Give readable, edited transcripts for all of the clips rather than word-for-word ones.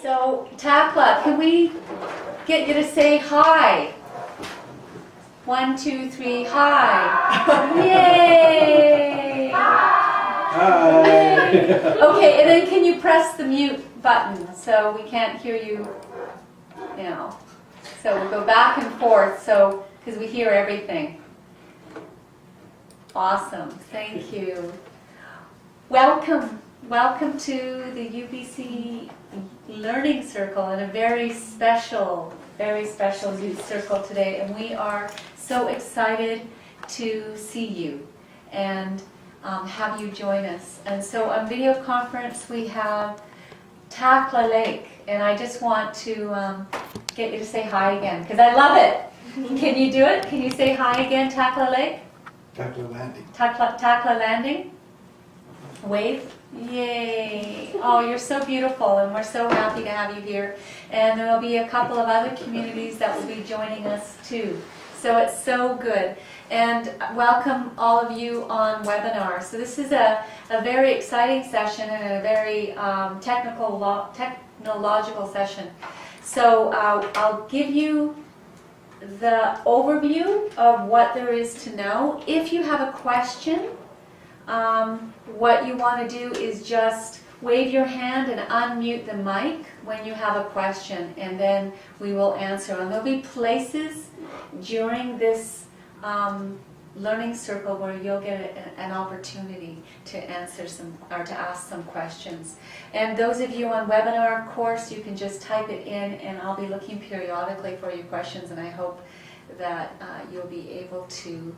So, Takla, can we get you to say hi? 1, 2, 3, hi. Yay! Hi. Yay. Okay, and then can you press the mute button so we can't hear you now? So we'll go back and forth so because we hear everything. Awesome, thank you. Welcome to the UBC Learning Circle and a very special youth circle today, and we are so excited to see you and have you join us. And so on video conference we have Takla Lake, and I just want to get you to say hi again because I love it. Can you do it? Can you say hi again, Takla Lake? Takla Landing. Takla Landing. Wave. Yay. Oh, you're so beautiful, and we're so happy to have you here. And there will be a couple of other communities that will be joining us too. So it's so good. And welcome all of you on webinar. So this is a very exciting session and a very technological session. So I'll give you the overview of what there is to know. If you have a question, what you want to do is just wave your hand and unmute the mic when you have a question, and then we will answer. And there'll be places during this learning circle where you'll get an opportunity to answer some or to ask some questions. And those of you on webinar, of course, you can just type it in, and I'll be looking periodically for your questions, and I hope that you'll be able to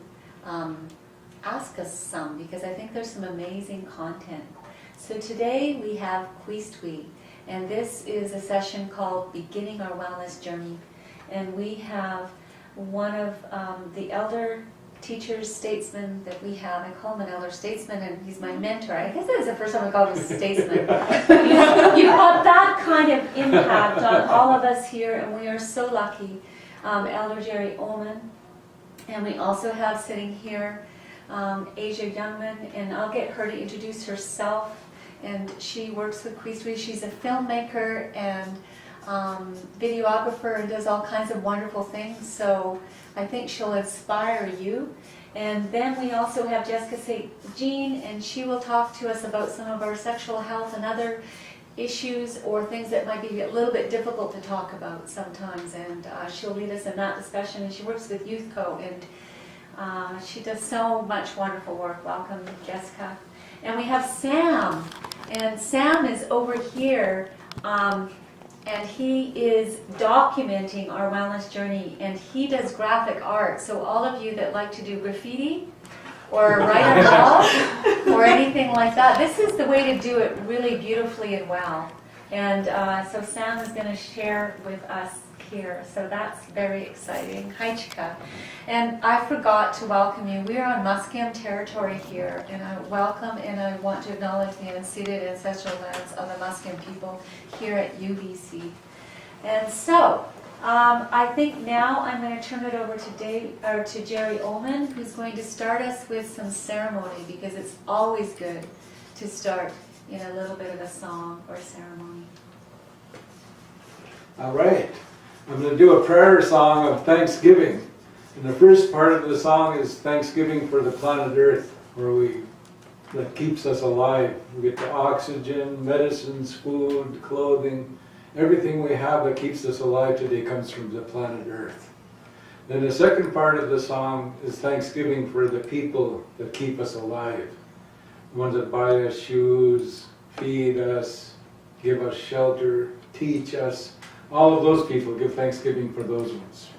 ask us some, because I think there's some amazing content. So today we have Cuystwi, and this is a session called Beginning Our Wellness Journey. And we have one of the elder teachers, statesmen that we have. I call him an elder statesman, and he's my mentor. I guess that is the first time I called him a statesman. You've got that kind of impact on all of us here, and we are so lucky. Elder Jerry Ullman, and we also have sitting here Asia Youngman, and I'll get her to introduce herself. And she works with Cuystwi. She's a filmmaker and videographer and does all kinds of wonderful things. So I think she'll inspire you. And then we also have Jessica St. Jean, and she will talk to us about some of our sexual health and other issues or things that might be a little bit difficult to talk about sometimes. And she'll lead us in that discussion. And she works with Youth Co. and she does so much wonderful work. Welcome, Jessica. And we have Sam. And Sam is over here, and he is documenting our wellness journey, and he does graphic art. So all of you that like to do graffiti or write a blog or anything like that, this is the way to do it really beautifully and well. And so Sam is going to share with us here, so that's very exciting. Hi, Chika. And I forgot to welcome you. We are on Musqueam territory here, and I welcome and I want to acknowledge the unceded ancestral lands of the Musqueam people here at UBC. And so, I think now I'm going to turn it over to Jerry Ullman, who's going to start us with some ceremony, because it's always good to start in a little bit of a song or ceremony. All right. I'm going to do a prayer song of thanksgiving. And the first part of the song is thanksgiving for the planet Earth, that keeps us alive. We get the oxygen, medicines, food, clothing, everything we have that keeps us alive today comes from the planet Earth. Then the second part of the song is thanksgiving for the people that keep us alive. The ones that buy us shoes, feed us, give us shelter, teach us. All of those people, give thanksgiving for those ones.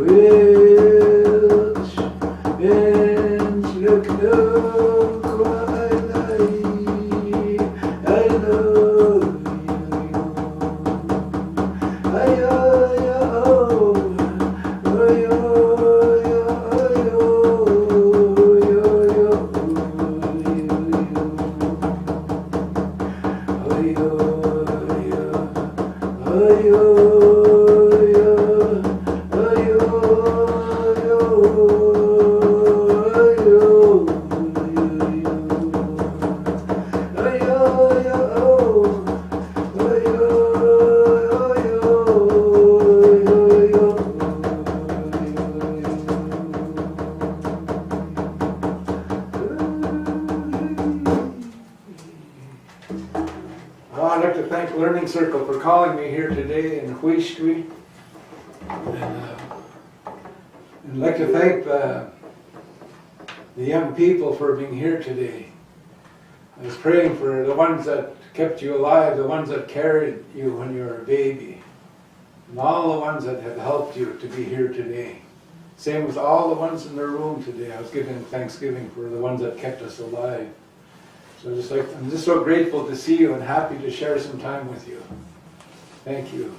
wheesh, and look what I like. I love you. I'd like to thank Learning Circle for calling me here today in Cuystwi. And I'd like to thank the young people for being here today. I was praying for the ones that kept you alive, the ones that carried you when you were a baby, and all the ones that have helped you to be here today. Same with all the ones in the room today. I was giving thanksgiving for the ones that kept us alive. So I'm just so grateful to see you and happy to share some time with you. Thank you.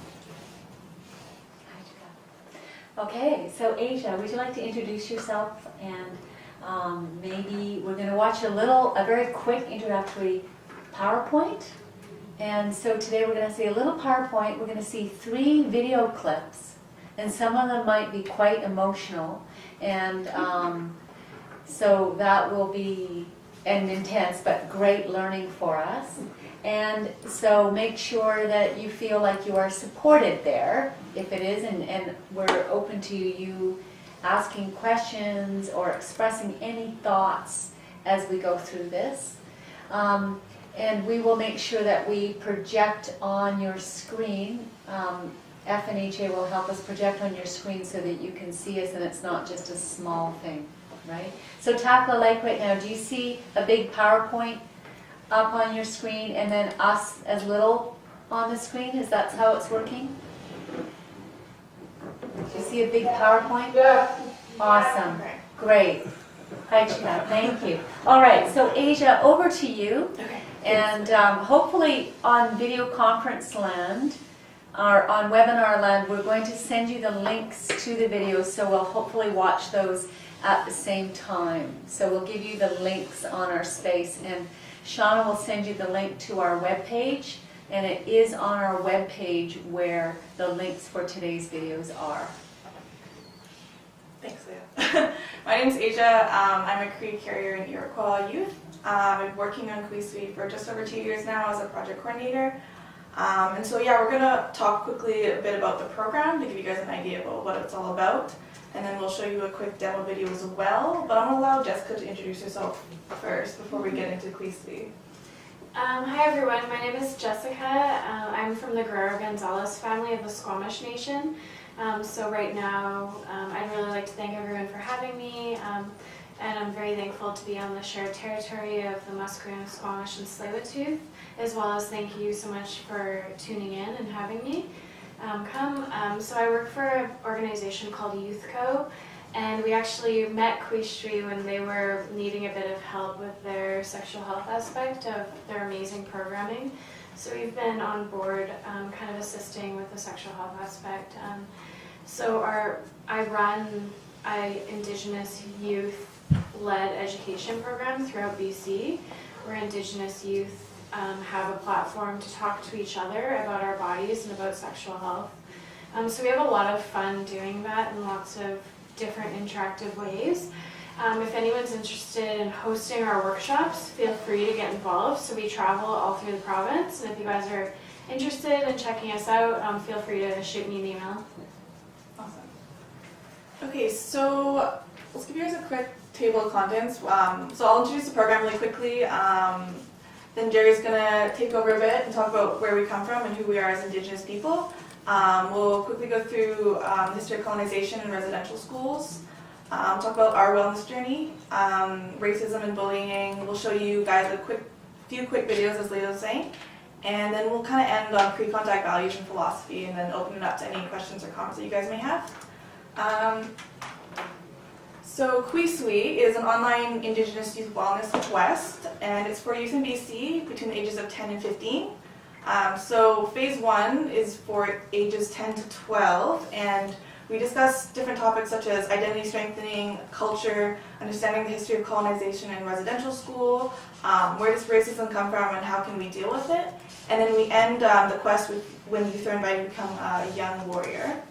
Okay, so Asia, would you like to introduce yourself? And maybe we're going to watch a very quick introductory PowerPoint. And so today we're going to see a little PowerPoint. We're going to see 3 video clips, and some of them might be quite emotional. And so that will be intense, but great learning for us. And so make sure that you feel like you are supported there, if it is, and we're open to you asking questions or expressing any thoughts as we go through this. And we will make sure that we project on your screen. F and HA will help us project on your screen so that you can see us and it's not just a small thing, right? So tackle like right now, do you see a big PowerPoint up on your screen and then us as little on the screen? Is that how it's working? Do you see a big PowerPoint? Yeah. Awesome. Great. Hi, Chad. Thank you. All right, so Asia, over to you. Okay. And hopefully on video conference land, or on webinar land, we're going to send you the links to the videos, so we'll hopefully watch those at the same time. So we'll give you the links on our space, and Shauna will send you the link to our webpage, and it is on our webpage where the links for today's videos are. Thanks, Leah. My name's Asia. I'm a Cree carrier in Iroquois youth. I've been working on Cuystwi for just over 2 years now as a project coordinator. And so yeah, we're going to talk quickly a bit about the program to give you guys an idea about what it's all about. And then we'll show you a quick demo video as well. But I'm going to allow Jessica to introduce herself first before we get into Cuystwi. Hi everyone, my name is Jessica. I'm from the Guerrero Gonzalez family of the Squamish Nation. So right now, I'd really like to thank everyone for having me. And I'm very thankful to be on the shared territory of the Musqueam, Squamish, and Tsleil-Waututh, as well as thank you so much for tuning in and having me So I work for an organization called Youth Co, and we actually met Cuystwi when they were needing a bit of help with their sexual health aspect of their amazing programming. So we've been on board kind of assisting with the sexual health aspect. I run an Indigenous youth-led education program throughout BC, where Indigenous youth have a platform to talk to each other about our bodies and about sexual health. So we have a lot of fun doing that in lots of different interactive ways. If anyone's interested in hosting our workshops, feel free to get involved. So we travel all through the province, and if you guys are interested in checking us out, feel free to shoot me an email. Awesome. Okay, so let's give you guys a quick table of contents. So I'll introduce the program really quickly. Then Jerry's going to take over a bit and talk about where we come from and who we are as Indigenous people. We'll quickly go through the history of colonization in residential schools. Talk about our wellness journey, racism and bullying. We'll show you guys a few quick videos, as Leah was saying. And then we'll kind of end on pre-contact values and philosophy, and then open it up to any questions or comments that you guys may have. So Cuystwi is an online Indigenous youth wellness quest, and it's for youth in BC between the ages of 10 and 15. So phase 1 is for ages 10 to 12, and we discuss different topics such as identity strengthening, culture, understanding the history of colonization in residential school, where does racism come from and how can we deal with it. And then we end the quest with when youth are invited to become a young warrior.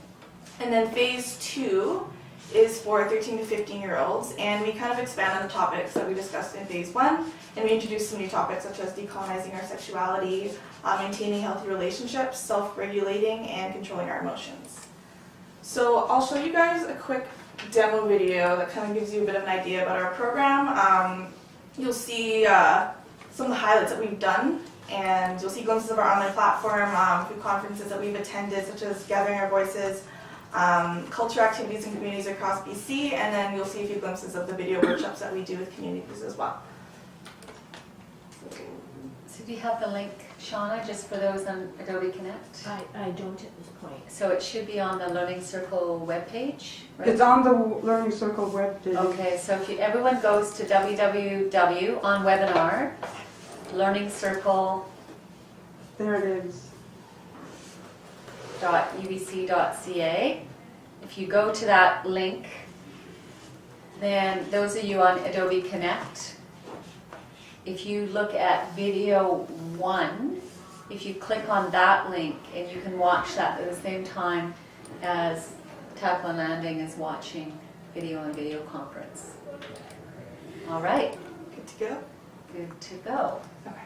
And then phase 2 is for 13 to 15-year-olds, and we kind of expand on the topics that we discussed in phase 1, and we introduce some new topics such as decolonizing our sexuality, maintaining healthy relationships, self-regulating, and controlling our emotions. So I'll show you guys a quick demo video that kind of gives you a bit of an idea about our program. You'll see some of the highlights that we've done, and you'll see glimpses of our online platform through conferences that we've attended, such as Gathering Our Voices, culture activities in communities across BC, and then you'll see a few glimpses of the video workshops that we do with communities as well. So do you have the link, Shauna, just for those on Adobe Connect? I don't at this point. So it should be on the Learning Circle webpage, right? It's on the Learning Circle web page. Okay, so if everyone goes to www on webinar, Learning Circle There it is. .ubc.ca. If you go to that link, then those of you on Adobe Connect, if you look at video 1, if you click on that link and you can watch that at the same time as Tackle and Landing is watching video and video conference. All right, Good to go? good to go. Okay.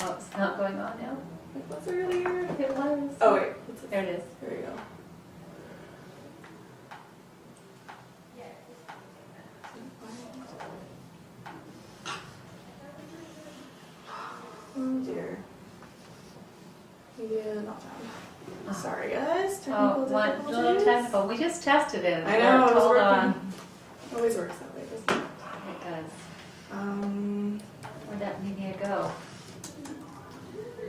Oh, it's not going on now? It was earlier. It was. Oh wait, There it is. there we go. Oh dear. Yeah, not found. Sorry guys, Oh, technical one difficulties. little technical. We just tested it. I know, it was Hold working. on. Always works that way, doesn't it? It does. Um, Where'd that media go?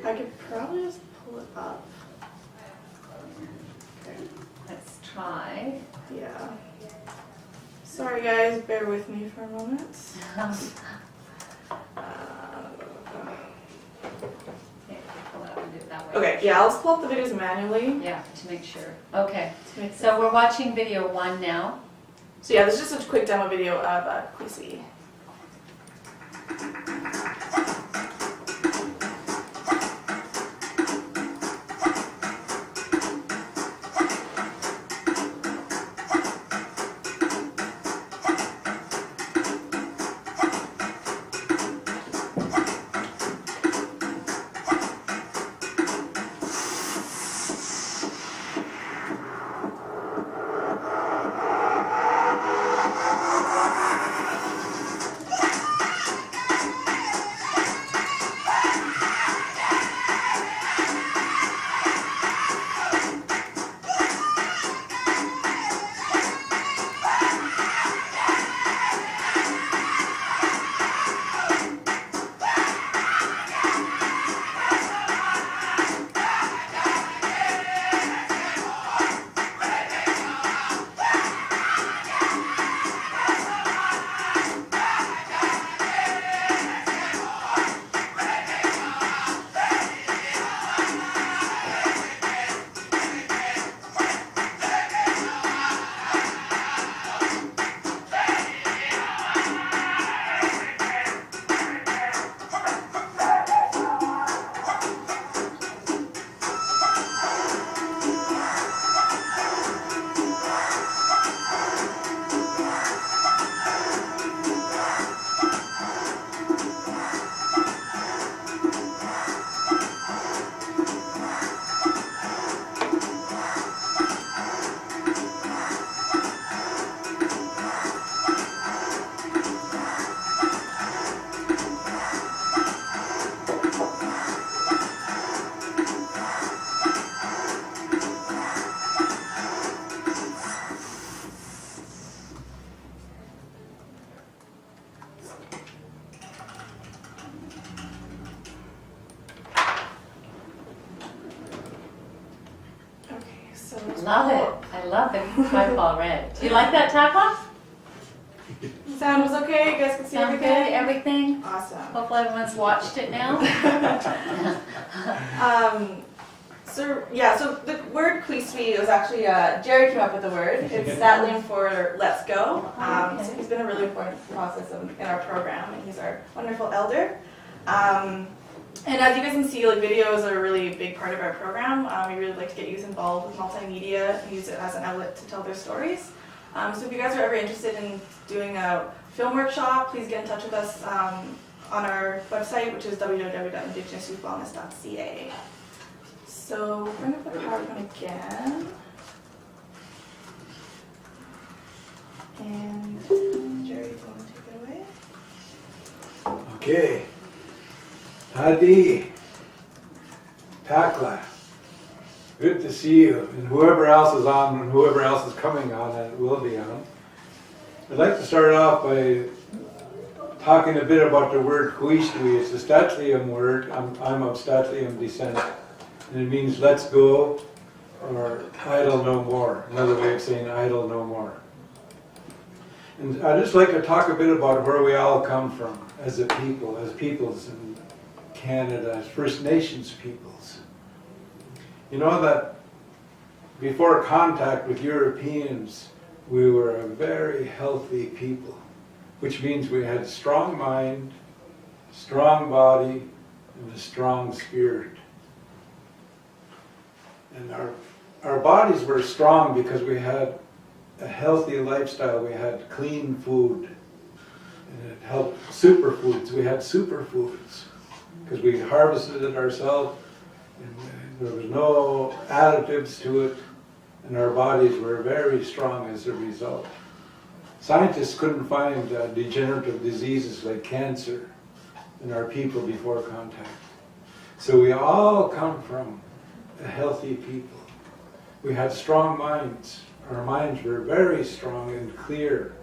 I could probably just pull it up. Let's try. Yeah. Sorry guys, bear with me for a moment. Okay, pull it up and do it that way. Okay, yeah, I'll just pull up the videos manually. Yeah, to make sure. Okay, to make so we're watching video 1 now. So yeah, this is just a quick demo video of Cuystwi. Okay, so Love it. I love the fireball red. Do you like that tapa? Sound was okay? You guys can see Sound good? everything? Everything? Awesome. Hopefully everyone's watched it now. So the word Cuystwi was actually, Jerry came up with the word. It's Statlian for let's go. So he's been a really important process in our program, and he's our wonderful elder. And as you guys can see, like videos are a really big part of our program. We really like to get youth involved with multimedia and use it as an outlet to tell their stories. So if you guys are ever interested in doing a film workshop, please get in touch with us on our website, which is www.indigenousyouthwellness.ca. So we're going to put PowerPoint again. And Jerry, do you want to take it away? Okay. Hadi. Takla. Good to see you. And whoever else is on and whoever else is coming on and will be on. I'd like to start off by talking a bit about the word Cuystwi. It's a Statlium word. I'm of Statlium descent. And it means let's go or idle no more. Another way of saying idle no more. And I'd just like to talk a bit about where we all come from as a people, as peoples in Canada, as First Nations peoples. You know that before contact with Europeans, we were a very healthy people, which means we had strong mind, strong body, and a strong spirit. And our bodies were strong because we had a healthy lifestyle. We had clean food, and it helped superfoods. We had superfoods because we harvested it ourselves, and there was no additives to it, and our bodies were very strong as a result. Scientists couldn't find degenerative diseases like cancer in our people before contact. So we all come from a healthy people. We had strong minds. Our minds were very strong and clear.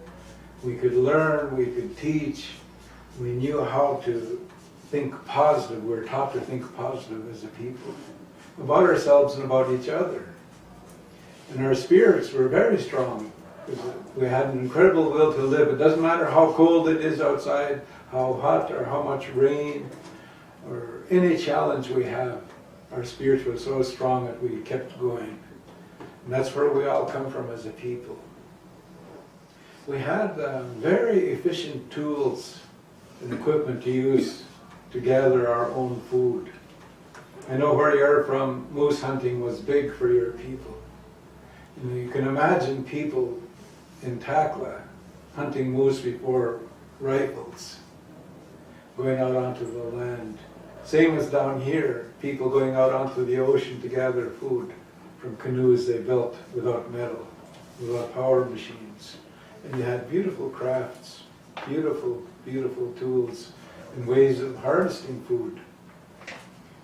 We could learn, we could teach. We knew how to think positive. We were taught to think positive as a people, about ourselves and about each other. And our spirits were very strong. We had an incredible will to live. It doesn't matter how cold it is outside, how hot or how much rain, or any challenge we have. Our spirits were so strong that we kept going. And that's where we all come from as a people. We had very efficient tools and equipment to use to gather our own food. I know where you're from, moose hunting was big for your people. You can imagine people in Takla hunting moose before rifles, going out onto the land. Same as down here, people going out onto the ocean to gather food from canoes they built without metal, without power machines. And you had beautiful crafts, beautiful, beautiful tools and ways of harvesting food.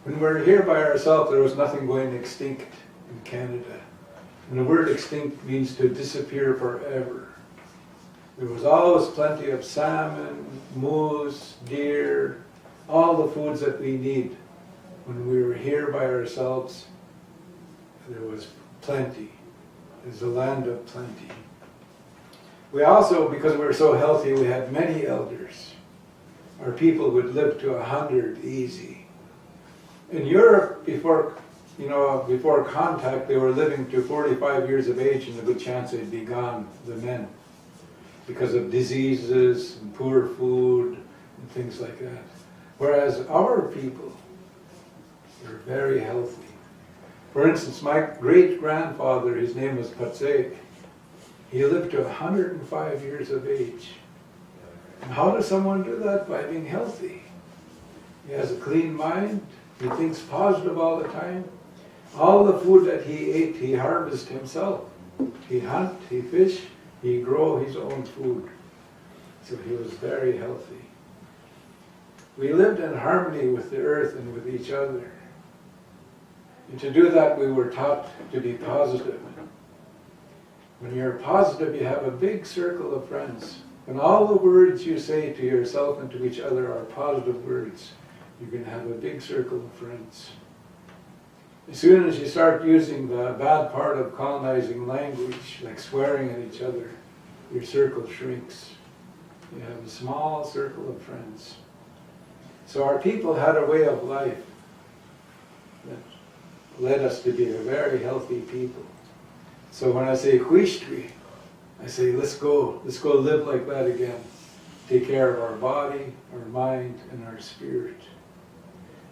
When we were here by ourselves, there was nothing going extinct in Canada. And the word extinct means to disappear forever. There was always plenty of salmon, moose, deer, all the foods that we need. When we were here by ourselves, there was plenty. There's a land of plenty. We also, because we were so healthy, we had many elders. Our people would live to 100 easy. In Europe, before contact, they were living to 45 years of age, and a good chance they'd be gone, the men, because of diseases and poor food and things like that. Whereas our people were very healthy. For instance, my great-grandfather, his name was Patseg, he lived to 105 years of age. And how does someone do that? By being healthy. He has a clean mind, he thinks positive all the time. All the food that he ate, he harvested himself. He hunt, he fish, he grow his own food. So he was very healthy. We lived in harmony with the earth and with each other. And to do that, we were taught to be positive. When you're positive, you have a big circle of friends. When all the words you say to yourself and to each other are positive words, you're going to have a big circle of friends. As soon as you start using the bad part of colonizing language, like swearing at each other, your circle shrinks. You have a small circle of friends. So our people had a way of life that led us to be a very healthy people. So when I say Cuystwi, I say let's go live like that again. Take care of our body, our mind, and our spirit.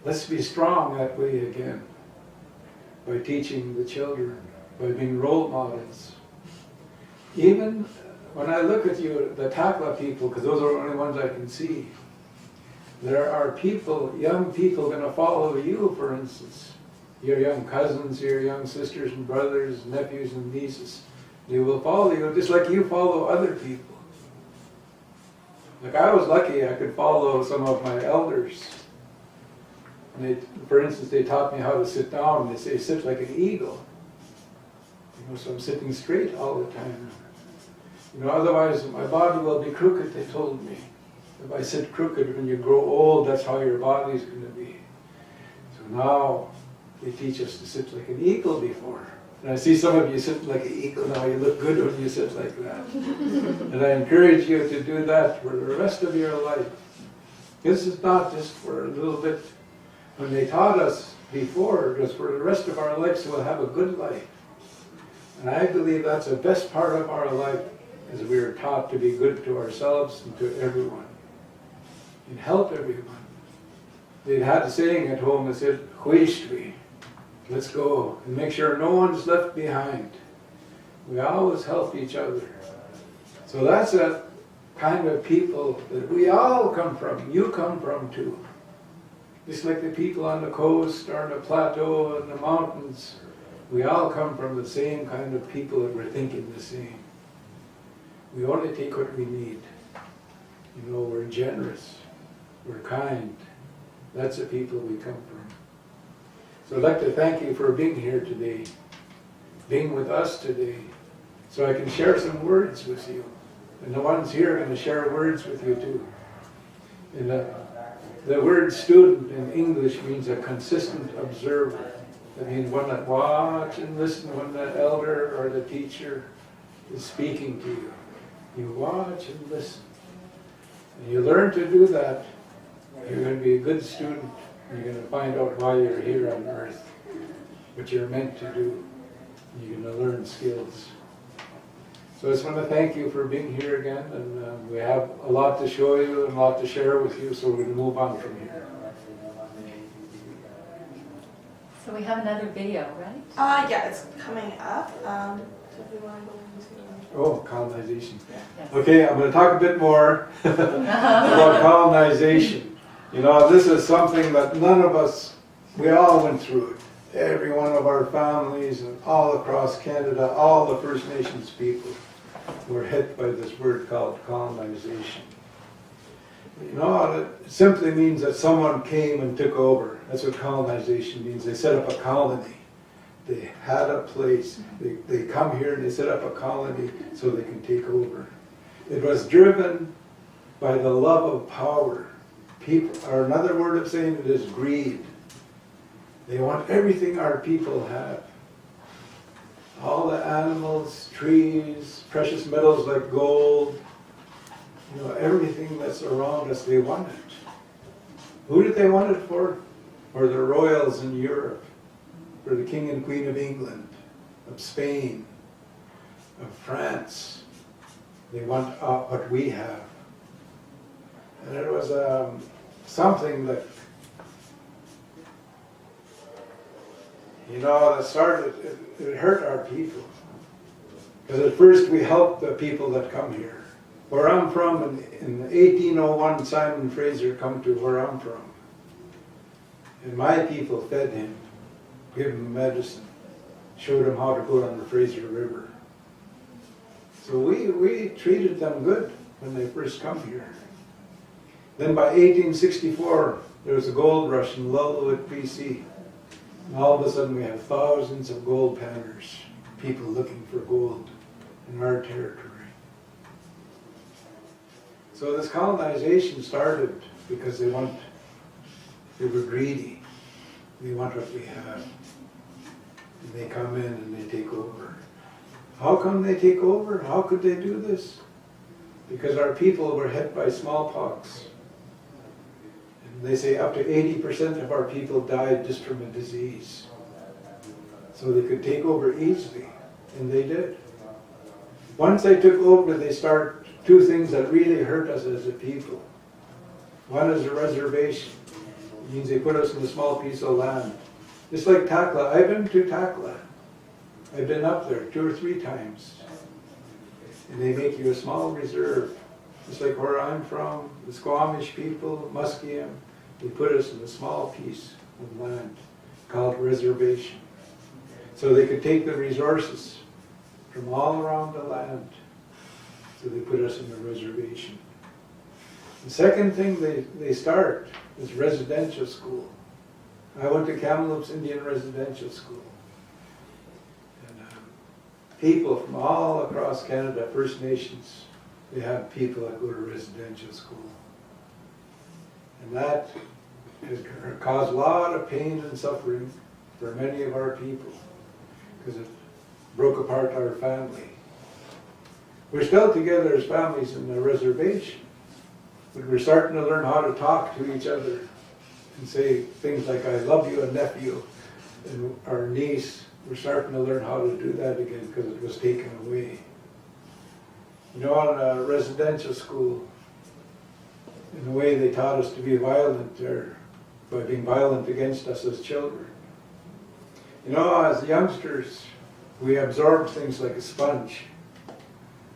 Let's be strong that way again, by teaching the children, by being role models. Even when I look at you, the Takla people, because those are the only ones I can see, there are people, young people, going to follow you, for instance. Your young cousins, your young sisters and brothers, nephews and nieces. They will follow you just like you follow other people. Like I was lucky I could follow some of my elders. And for instance, they taught me how to sit down. They say, sit like an eagle. So I'm sitting straight all the time. Otherwise my body will be crooked, they told me. If I sit crooked, when you grow old, that's how your body's going to be. So now they teach us to sit like an eagle before. And I see some of you sitting like an eagle now. You look good when you sit like that. And I encourage you to do that for the rest of your life. This is not just for a little bit. When they taught us before, it was for the rest of our life, so we'll have a good life. And I believe that's the best part of our life, is we are taught to be good to ourselves and to everyone. And help everyone. They had a saying at home that said, Cuystwi, let's go, and make sure no one's left behind. We always help each other. So that's a kind of people that we all come from. You come from too. Just like the people on the coast or on the plateau and the mountains, we all come from the same kind of people that we're thinking the same. We only take what we need. We're generous. We're kind. That's the people we come from. So I'd like to thank you for being here today, being with us today, so I can share some words with you. And the ones here are going to share words with you too. And the word student in English means a consistent observer. That means one that watch and listen when the elder or the teacher is speaking to you. You watch and listen. And you learn to do that, you're going to be a good student. You're going to find out why you're here on earth, what you're meant to do. You're going to learn skills. So I just want to thank you for being here again, and we have a lot to show you and a lot to share with you, so we're going to move on from here. So we have another video, right? Yeah, it's coming up. So if we want to go into... Oh, colonization. Yes. Okay, I'm going to talk a bit more about colonization. This is something that none of us, we all went through it. Every one of our families and all across Canada, all the First Nations people were hit by this word called colonization. It simply means that someone came and took over. That's what colonization means. They set up a colony. They had a place. They come here and they set up a colony so they can take over. It was driven by the love of power. People, or another word of saying it is greed. They want everything our people have. All the animals, trees, precious metals like gold, everything that's around us, they want it. Who did they want it for? For the royals in Europe, for the King and Queen of England, of Spain, of France. They want what we have. And it was something that, that started, it hurt our people. Because at first we helped the people that come here. Where I'm from, in 1801, Simon Fraser come to where I'm from. And my people fed him, gave him medicine, showed him how to go down the Fraser River. So we treated them good when they first come here. Then by 1864, there was a gold rush in Lillooet, BC. And all of a sudden we have thousands of gold panners, people looking for gold in our territory. So this colonization started because they were greedy. They want what we have. And they come in and they take over. How come they take over? How could they do this? Because our people were hit by smallpox. And they say up to 80% of our people died just from a disease. So they could take over easily, and they did. Once they took over, they started two things that really hurt us as a people. One is a reservation. It means they put us in a small piece of land. Just like Takla. I've been to Takla. I've been up there 2 or 3 times. And they make you a small reserve. Just like where I'm from, the Squamish people, Musqueam, they put us in a small piece of land called reservation. So they could take the resources from all around the land. So they put us in a reservation. The second thing they start is residential school. I went to Kamloops Indian Residential School. And people from all across Canada, First Nations, they have people that go to residential school. And that has caused a lot of pain and suffering for many of our people because it broke apart our family. We're still together as families in the reservation, but we're starting to learn how to talk to each other and say things like, I love you, a nephew, and our niece. We're starting to learn how to do that again because it was taken away. You know, in a residential school, in the way they taught us to be violent there, by being violent against us as children. You know, as youngsters, we absorb things like a sponge.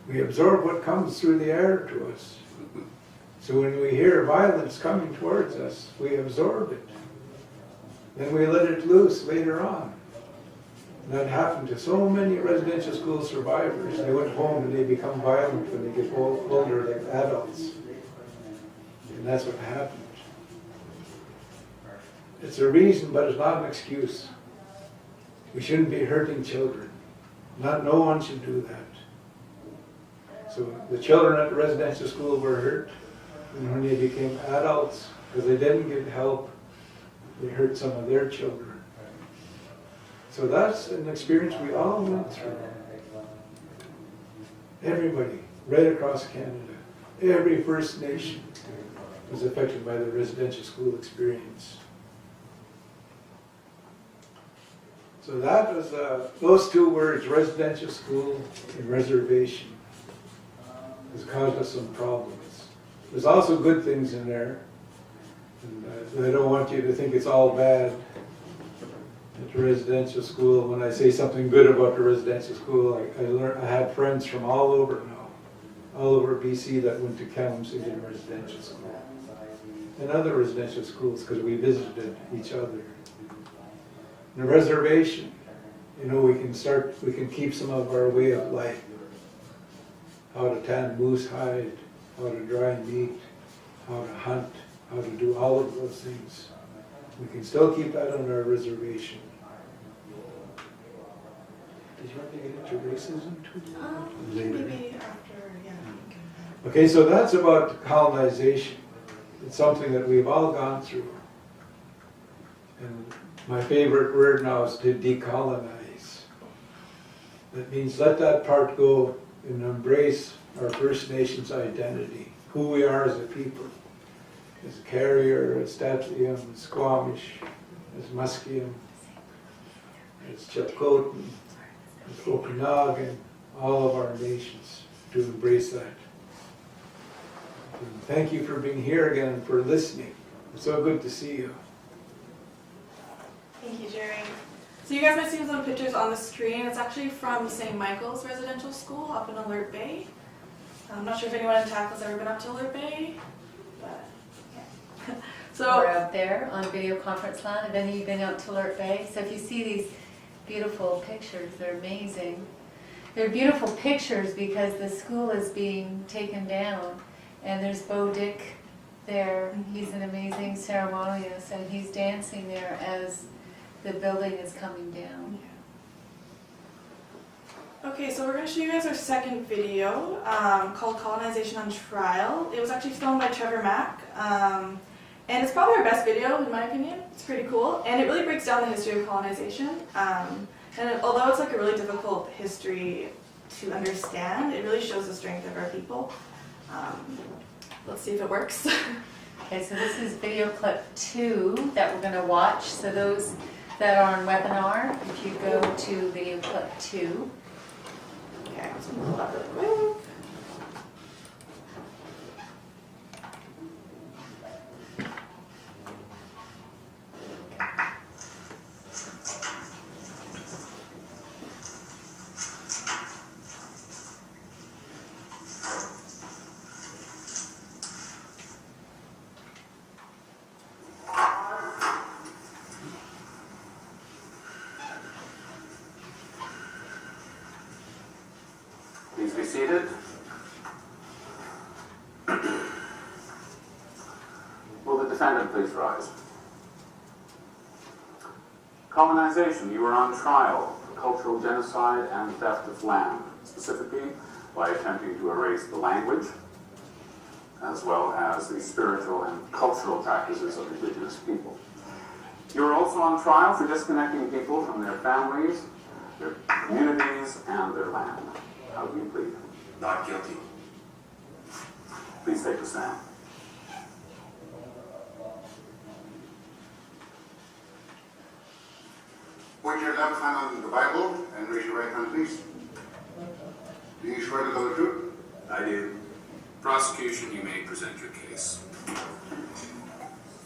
We absorb what comes through the air to us. So when we hear violence coming towards us, we absorb it. Then we let it loose later on. And that happened to so many residential school survivors. They went home and they become violent when they get older, like adults. And that's what happened. It's a reason, but it's not an excuse. We shouldn't be hurting children. No one should do that. So the children at the residential school were hurt. And when they became adults, because they didn't get help, they hurt some of their children. So that's an experience we all went through. Everybody, right across Canada, every First Nation was affected by the residential school experience. So that was, those two words, residential school and reservation, has caused us some problems. There's also good things in there. And I don't want you to think it's all bad at the residential school. When I say something good about the residential school, I had friends from all over now, all over BC that went to Kamloops Indian Residential School and other residential schools because we visited each other. In the reservation, you know, we can keep some of our way of life. How to tan moose hide, how to dry meat, how to hunt, how to do all of those things. We can still keep that on our reservation. Did you want to get into racism too? Maybe after, yeah. Okay, so that's about colonization. It's something that we've all gone through. And my favorite word now is to decolonize. That means let that part go and embrace our First Nations identity, who we are as a people, as Carrier, as Statlium, as Squamish, as Musqueam, as Chilcotin, as Okanagan, all of our nations, to embrace that. And thank you for being here again and for listening. It's so good to see you. Thank you, Jerry. So you guys might see some pictures on the screen. It's actually from St. Michael's Residential School up in Alert Bay. I'm not sure if anyone in TAC has ever been up to Alert Bay, but yeah. We're out there on video conference land. Have any of you been out to Alert Bay? So if you see these beautiful pictures, they're amazing. They're beautiful pictures because the school is being taken down. And there's Bo Dick there. He's an amazing ceremonialist, and he's dancing there as the building is coming down. Okay, so we're going to show you guys our second video called Colonization on Trial. It was actually filmed by Trevor Mack, and it's probably our best video in my opinion. It's pretty cool, and it really breaks down the history of colonization. And although it's like a really difficult history to understand, it really shows the strength of our people. Let's see if it works. Okay, so this is video clip 2 that we're going to watch. So those that are on webinar, if you go to video clip 2. Okay, I'm just going to pull that really quick. Please be seated. Will the defendant please rise? Colonization. You were on trial for cultural genocide and theft of land, specifically by attempting to erase the language, as well as the spiritual and cultural practices of Indigenous people. You were also on trial for disconnecting people from their families, their communities, and their land. How do you plead? Not guilty. Please take the stand. Put your left hand on the Bible and raise your right hand, please. Do you swear to tell the truth? I do. Prosecution, you may present your case.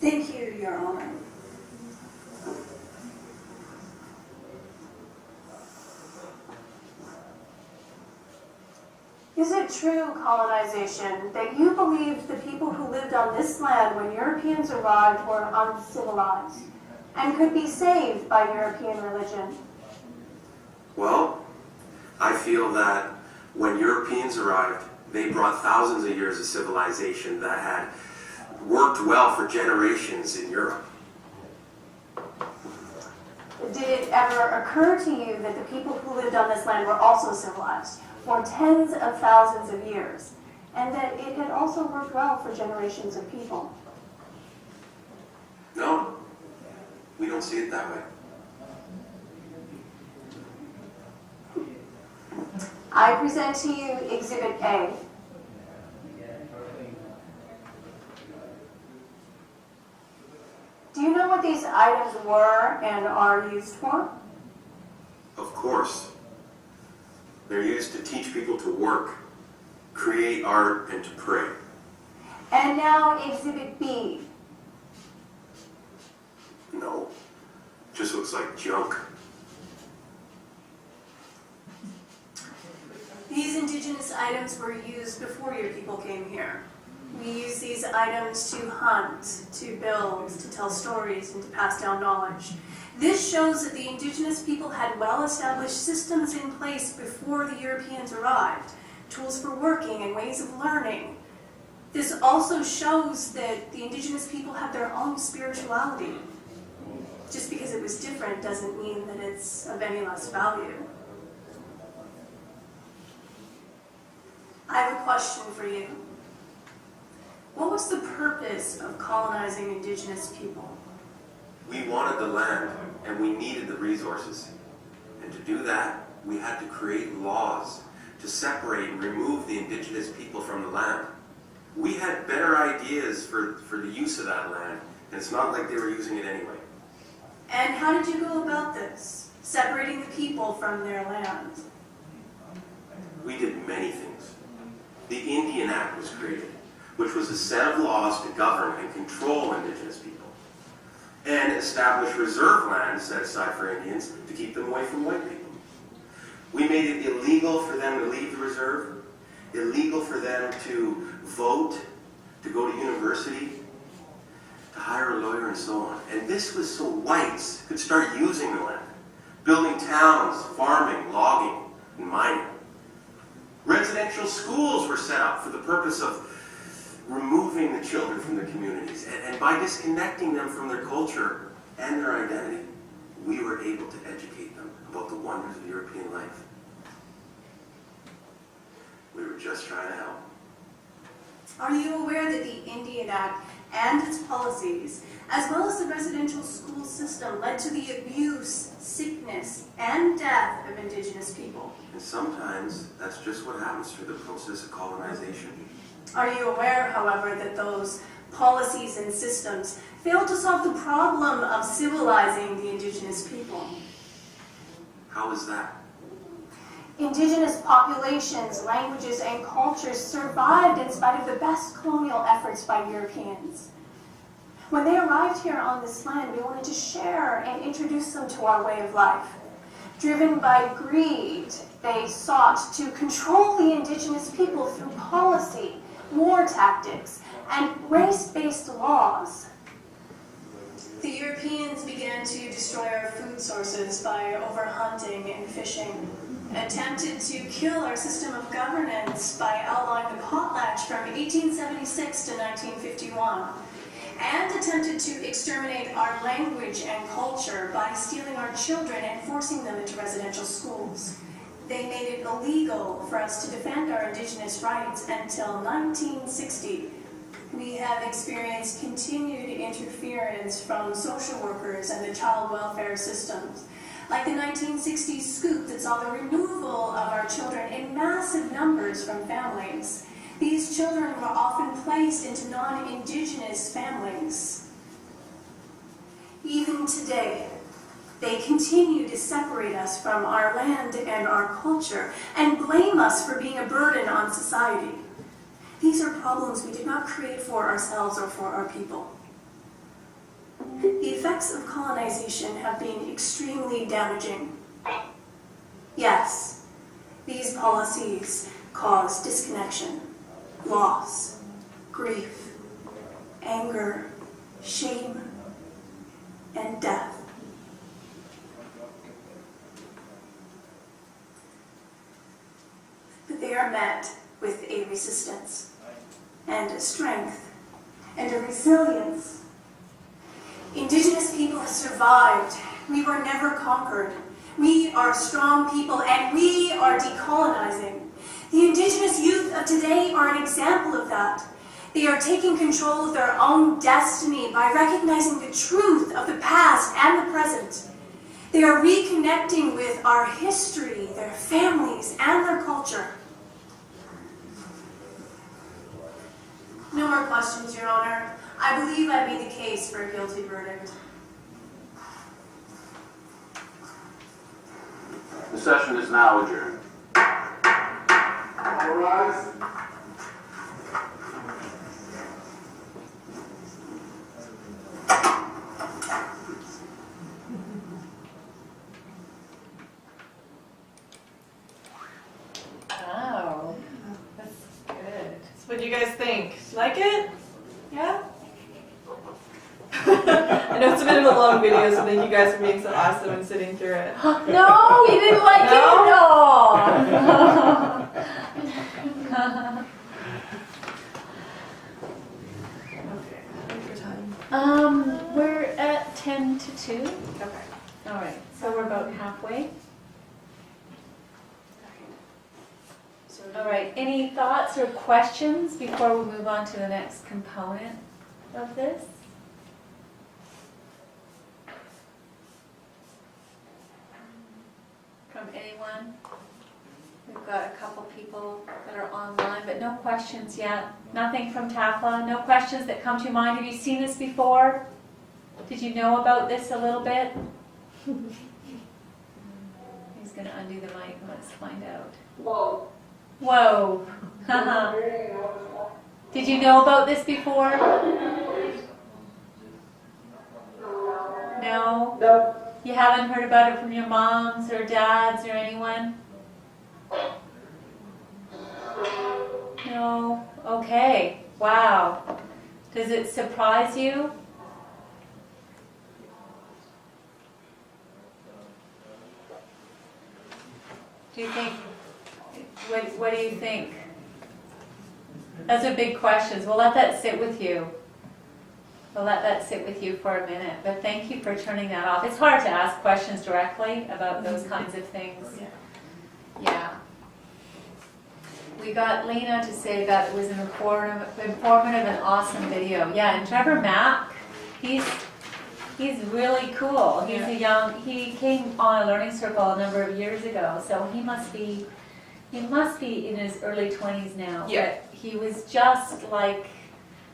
Thank you, Your Honor. Is it true, colonization, that you believed the people who lived on this land when Europeans arrived were uncivilized and could be saved by European religion? Well, I feel that when Europeans arrived, they brought thousands of years of civilization that had worked well for generations in Europe. Did it ever occur to you that the people who lived on this land were also civilized for tens of thousands of years, and that it had also worked well for generations of people? No, we don't see it that way. I present to you Exhibit A. Do you know what these items were and are used for? Of course. They're used to teach people to work, create art, and to pray. And now Exhibit B. No, just looks like junk. These indigenous items were used before your people came here. We use these items to hunt, to build, to tell stories, and to pass down knowledge. This shows that the indigenous people had well-established systems in place before the Europeans arrived, tools for working and ways of learning. This also shows that the indigenous people had their own spirituality. Just because it was different doesn't mean that it's of any less value. I have a question for you. What was the purpose of colonizing indigenous people? We wanted the land, and we needed the resources. And to do that, we had to create laws to separate and remove the indigenous people from the land. We had better ideas for the use of that land, and it's not like they were using it anyway. And how did you go about this, separating the people from their land? We did many things. The Indian Act was created, which was a set of laws to govern and control indigenous people, and establish reserve land set aside for Indians to keep them away from white people. We made it illegal for them to leave the reserve, illegal for them to vote, to go to university, to hire a lawyer, and so on. And this was so whites could start using the land, building towns, farming, logging, and mining. Residential schools were set up for the purpose of removing the children from their communities. And by disconnecting them from their culture and their identity, we were able to educate them about the wonders of European life. We were just trying to help. Are you aware that the Indian Act and its policies, as well as the residential school system, led to the abuse, sickness, and death of Indigenous people? And sometimes that's just what happens through the process of colonization. Are you aware, however, that those policies and systems failed to solve the problem of civilizing the Indigenous people? How is that? Indigenous populations, languages, and cultures survived in spite of the best colonial efforts by Europeans. When they arrived here on this land, we wanted to share and introduce them to our way of life. Driven by greed, they sought to control the Indigenous people through policy, war tactics, and race-based laws. The Europeans began to destroy our food sources by overhunting and fishing, attempted to kill our system of governance by outlawing the potlatch from 1876 to 1951, and attempted to exterminate our language and culture by stealing our children and forcing them into residential schools. They made it illegal for us to defend our Indigenous rights until 1960. We have experienced continued interference from social workers and the child welfare systems, like the 1960s scoop that saw the removal of our children in massive numbers from families. These children were often placed into non-Indigenous families. Even today, they continue to separate us from our land and our culture and blame us for being a burden on society. These are problems we did not create for ourselves or for our people. The effects of colonization have been extremely damaging. Yes, these policies cause disconnection, loss, grief, anger, shame, and death. But they are met with a resistance, and a strength, and a resilience. Indigenous people have survived. We were never conquered. We are strong people, and we are decolonizing. The Indigenous youth of today are an example of that. They are taking control of their own destiny by recognizing the truth of the past and the present. They are reconnecting with our history, their families, and their culture. No more questions, Your Honor. I believe I made the case for a guilty verdict. The session is now adjourned. All rise. Oh, that's good. So what do you guys think? Like it? Yeah? I know it's a bit of a long video, so thank you guys for being so awesome and sitting through it. No, you didn't like it at all. Okay, what's your time? We're at 10 to 2. Okay. All right, so we're about halfway. All right, any thoughts or questions before we move on to the next component of this? From anyone? We've got a couple people that are online, but no questions yet. Nothing from Takla, no questions that come to your mind. Have you seen this before? Did you know about this a little bit? He's going to undo the mic and let's find out. Whoa. Whoa. Did you know about this before? No? No. You haven't heard about it from your moms or dads or anyone? No? Okay. Wow. Does it surprise you? Do you think, what do you think? Those are big questions. We'll let that sit with you. We'll let that sit with you for a minute. But thank you for turning that off. It's hard to ask questions directly about those kinds of things. Yeah. We got Lena to say that it was an informative and awesome video. Yeah, and Trevor Mack, he's really cool. He came on a learning circle a number of years ago, so he must be in his early 20s now. Yeah. But he was just like,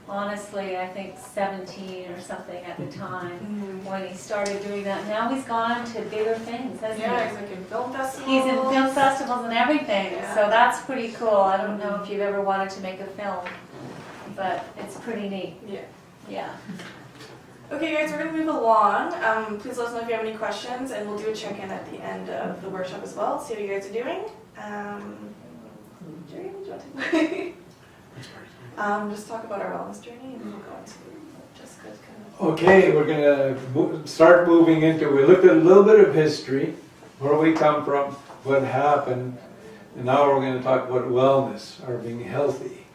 honestly, I think 17 or something at the time when he started doing that. Now he's gone to bigger things, hasn't Yeah, he? he's like in film festivals. He's in film festivals and everything, Yeah. so that's pretty cool. I don't know if you've ever wanted to make a film, but it's pretty neat. Yeah. Yeah. Okay, guys, we're gonna move along. Please let us know if you have any questions, and we'll do a check-in at the end of the workshop as well. See how you guys are doing. Jerry, would you want to? Just talk about our wellness journey, and then we'll go into Jessica's kind of. Okay, we're gonna start moving into, we looked at a little bit of history, where we come from, what happened, and now we're gonna talk about wellness, or being healthy,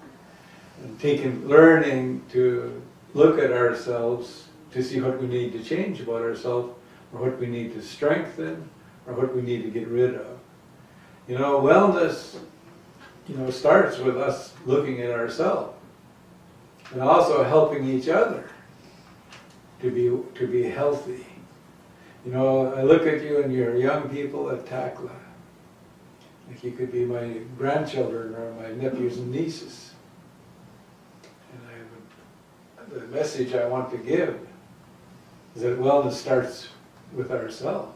and learning to look at ourselves to see what we need to change about ourselves, or what we need to strengthen, or what we need to get rid of. You know, wellness, starts with us looking at ourselves, and also helping each other to be healthy. You know, I look at you and you're young people at Takla. Like you could be my grandchildren or my nephews and nieces. And the message I want to give is that wellness starts with ourselves.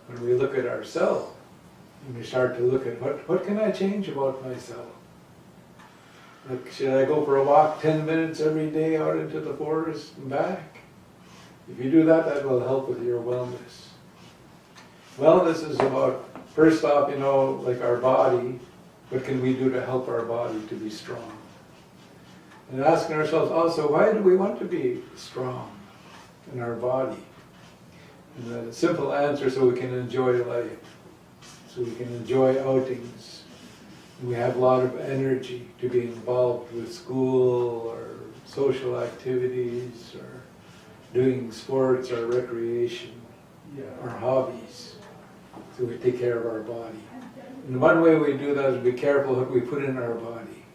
When we look at ourselves, and we start to look at what can I change about myself? Like, should I go for a walk 10 minutes every day out into the forest and back? If you do that, that will help with your wellness. Wellness is about, first off, like our body, what can we do to help our body to be strong? And asking ourselves also, why do we want to be strong in our body? And a simple answer, so we can enjoy life, so we can enjoy outings. We have a lot of energy to be involved with school or social activities or doing sports or recreation or hobbies. So we take care of our body. And one way we do that is be careful what we put in our body.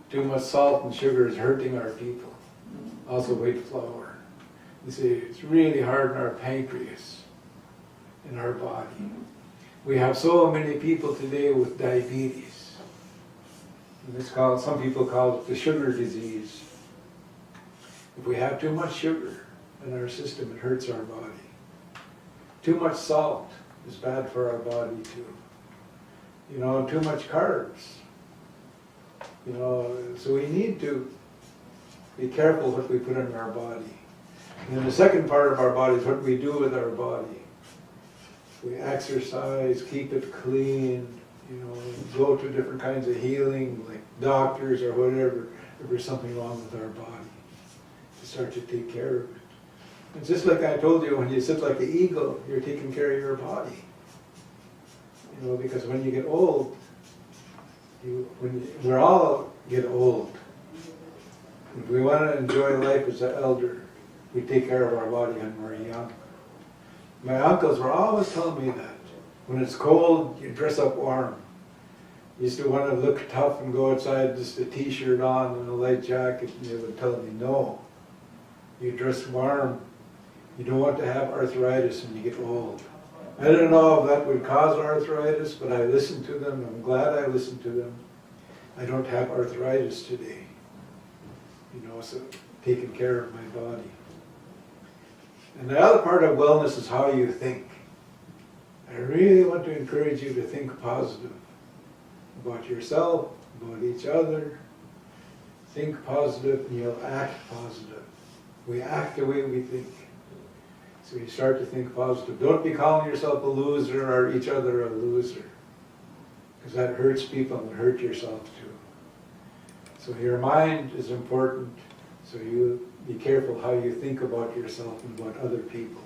Too much salt and sugar is hurting our people. Also white flour. You see, it's really hard on our pancreas in our body. We have so many people today with diabetes. And some people call it the sugar disease. If we have too much sugar in our system, it hurts our body. Too much salt is bad for our body too. Too much carbs. So we need to be careful what we put in our body. And then the second part of our body is what we do with our body. We exercise, keep it clean, go to different kinds of healing, like doctors or whatever, if there's something wrong with our body, to start to take care of it. It's just like I told you, when you sit like the eagle, you're taking care of your body. Because when you get old, we all get old. If we want to enjoy life as an elder, we take care of our body when we're young. My uncles were always telling me that. When it's cold, you dress up warm. You used to want to look tough and go outside just a t-shirt on and a light jacket, and they would tell me, no, you dress warm. You don't want to have arthritis when you get old. I don't know if that would cause arthritis, but I listened to them. I'm glad I listened to them. I don't have arthritis today. So taking care of my body. And the other part of wellness is how you think. I really want to encourage you to think positive about yourself, about each other. Think positive and you'll act positive. We act the way we think. So you start to think positive. Don't be calling yourself a loser or each other a loser, because that hurts people and hurt yourself too. So your mind is important, so you be careful how you think about yourself and about other people.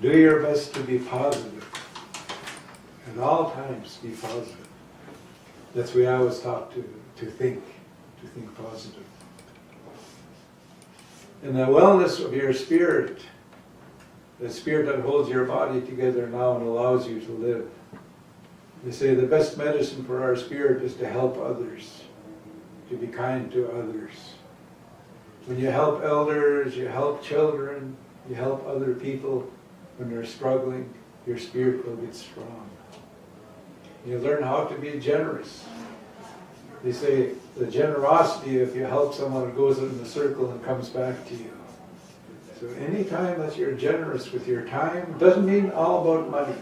Do your best to be positive. At all times, be positive. That's what I was taught to think positive. And the wellness of your spirit, the spirit that holds your body together now and allows you to live. They say the best medicine for our spirit is to help others, to be kind to others. When you help elders, you help children, you help other people when they're struggling, your spirit will get strong. You learn how to be generous. They say the generosity, if you help someone, it goes in the circle and comes back to you. So anytime that you're generous with your time, doesn't mean all about money.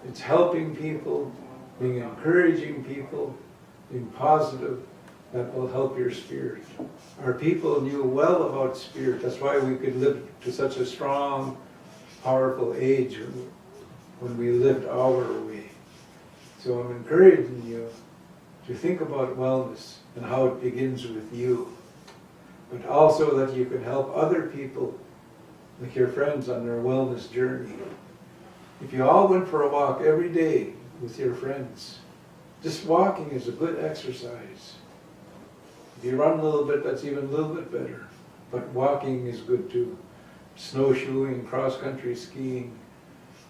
It's helping people, being encouraging people, being positive, that will help your spirit. Our people knew well about spirit. That's why we could live to such a strong, powerful age when we lived our way. So I'm encouraging you to think about wellness and how it begins with you, but also that you can help other people, like your friends, on their wellness journey. If you all went for a walk every day with your friends, just walking is a good exercise. If you run a little bit, that's even a little bit better, but walking is good too. Snowshoeing, cross-country skiing,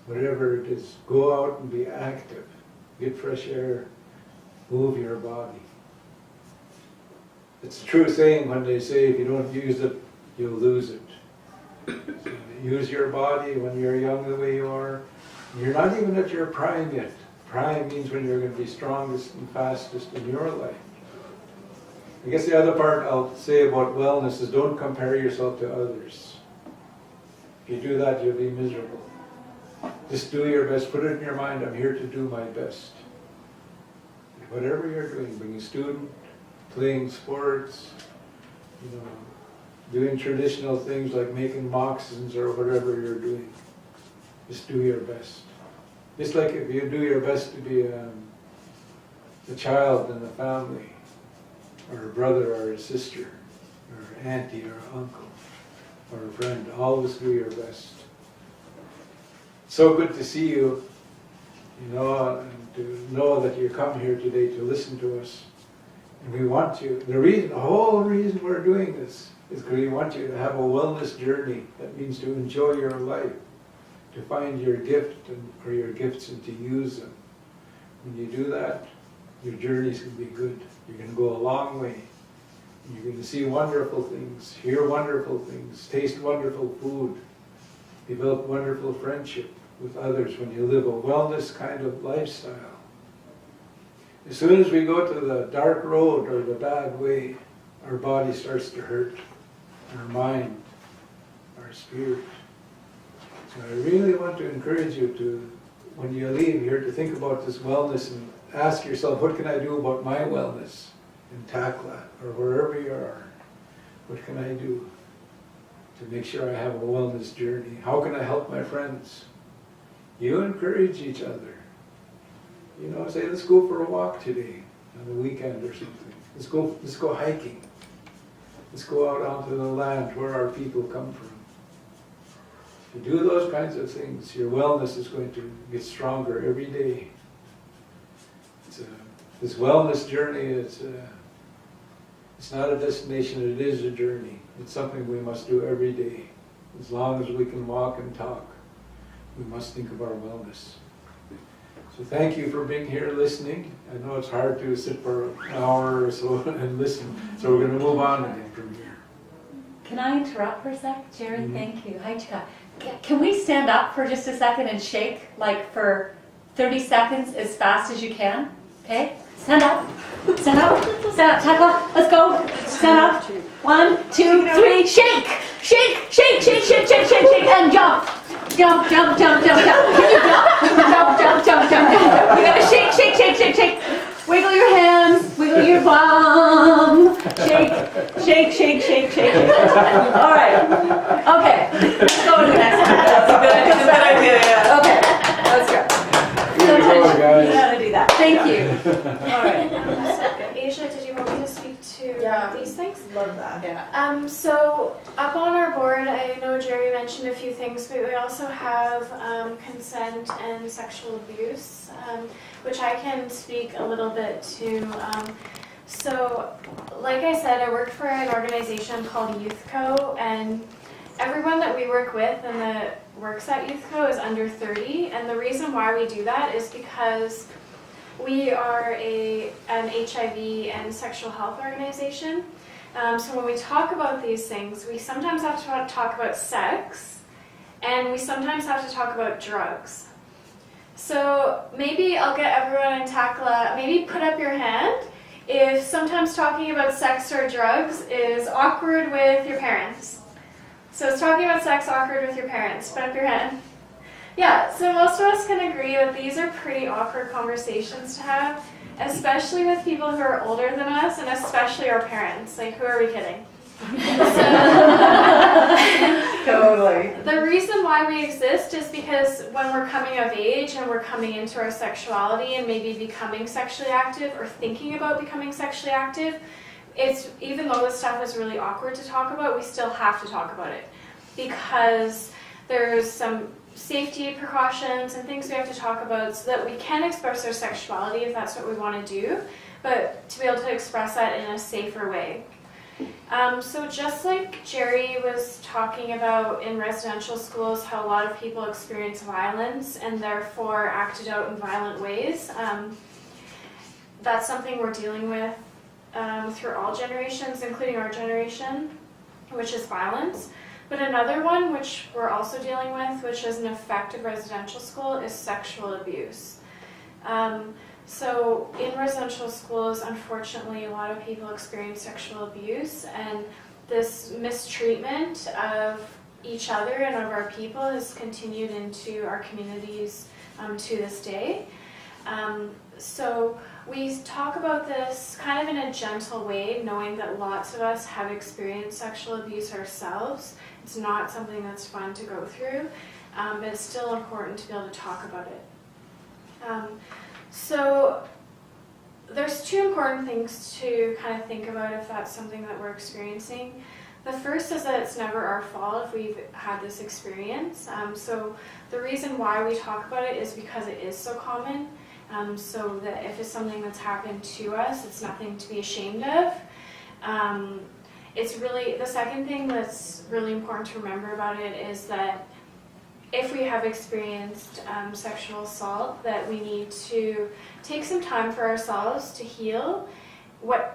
whatever it is, go out and be active. Get fresh air, move your body. It's a true saying when they say if you don't use it, you'll lose it. So use your body when you're young the way you are. You're not even at your prime yet. Prime means when you're going to be strongest and fastest in your life. I guess the other part I'll say about wellness is don't compare yourself to others. If you do that, you'll be miserable. Just do your best. Put it in your mind, I'm here to do my best. Whatever you're doing, being a student, playing sports, doing traditional things like making moccasins or whatever you're doing, just do your best. Just like if you do your best to be a child in the family, or a brother or a sister, or an auntie or an uncle, or a friend, always do your best. So good to see you, and to know that you come here today to listen to us. And we want you, the whole reason we're doing this is because we want you to have a wellness journey. That means to enjoy your life, to find your gift or your gifts and to use them. When you do that, your journey's going to be good. You're going to go a long way. You're going to see wonderful things, hear wonderful things, taste wonderful food, develop wonderful friendship with others when you live a wellness kind of lifestyle. As soon as we go to the dark road or the bad way, our body starts to hurt, our mind, our spirit. So I really want to encourage you to, when you leave here, to think about this wellness and ask yourself, what can I do about my wellness in Takla or wherever you are? What can I do to make sure I have a wellness journey? How can I help my friends? You encourage each other. Say, let's go for a walk today on the weekend or something. Let's go hiking. Let's go out onto the land where our people come from. If you do those kinds of things, your wellness is going to get stronger every day. This wellness journey it's not a destination, it is a journey. It's something we must do every day. As long as we can walk and talk, we must think of our wellness. So thank you for being here listening. I know it's hard to sit for an hour or so and listen, so we're going to move on again from here. Can I interrupt for a sec? Jerry, thank you. Hi, Chika. Can we stand up for just a second and shake, like for 30 seconds as fast as you can? Okay? Stand up. Stand up. Stand up. Tackle. Let's go. Stand up. 1, 2, 3. Shake. Shake. Shake. Shake. Shake. Shake. Shake. Shake. And jump. Jump. Jump. Jump. Jump. Jump. Can you jump? Jump. Jump. Jump. Jump. Jump. You gotta shake. Shake. Shake. Shake. Shake. Wiggle your hands. Wiggle your bum. Shake. Shake. Shake. Shake. Shake. All right. Okay. Let's go to the next one. That's a good idea. Yeah. Okay. Let's go. Sometimes you gotta do that. Thank you. All right. So, Asia, did you want me to speak to these things? Love that. Yeah. So up on our board, I know Jerry mentioned a few things, but we also have consent and sexual abuse, which I can speak a little bit to. So, like I said, I work for an organization called YouthCo, and everyone that we work with and that works at YouthCo is under 30, and the reason why we do that is because We are an HIV and sexual health organization. So when we talk about these things, we sometimes have to talk about sex, and we sometimes have to talk about drugs. So maybe I'll get everyone in Takla, maybe put up your hand if sometimes talking about sex or drugs is awkward with your parents. So is talking about sex awkward with your parents? Put up your hand. Yeah, so most of us can agree that these are pretty awkward conversations to have, especially with people who are older than us, and especially our parents. Like, who are we kidding? Totally. The reason why we exist is because when we're coming of age and we're coming into our sexuality and maybe becoming sexually active or thinking about becoming sexually active, it's, even though this stuff is really awkward to talk about, we still have to talk about it because there's some safety precautions and things we have to talk about so that we can express our sexuality if that's what we want to do, but to be able to express that in a safer way. So just like Jerry was talking about in residential schools, how a lot of people experience violence and therefore acted out in violent ways, that's something we're dealing with through all generations, including our generation, which is violence. But another one, which we're also dealing with, which is an effect of residential school, is sexual abuse. So in residential schools, unfortunately, a lot of people experience sexual abuse, and this mistreatment of each other and of our people has continued into our communities to this day. So we talk about this kind of in a gentle way, knowing that lots of us have experienced sexual abuse ourselves. It's not something that's fun to go through, but it's still important to be able to talk about it. So there's two important things to kind of think about if that's something that we're experiencing. The first is that it's never our fault if we've had this experience. So the reason why we talk about it is because it is so common. So that if it's something that's happened to us, it's nothing to be ashamed of. It's really, the second thing that's really important to remember about it is that if we have experienced sexual assault, that we need to take some time for ourselves to heal,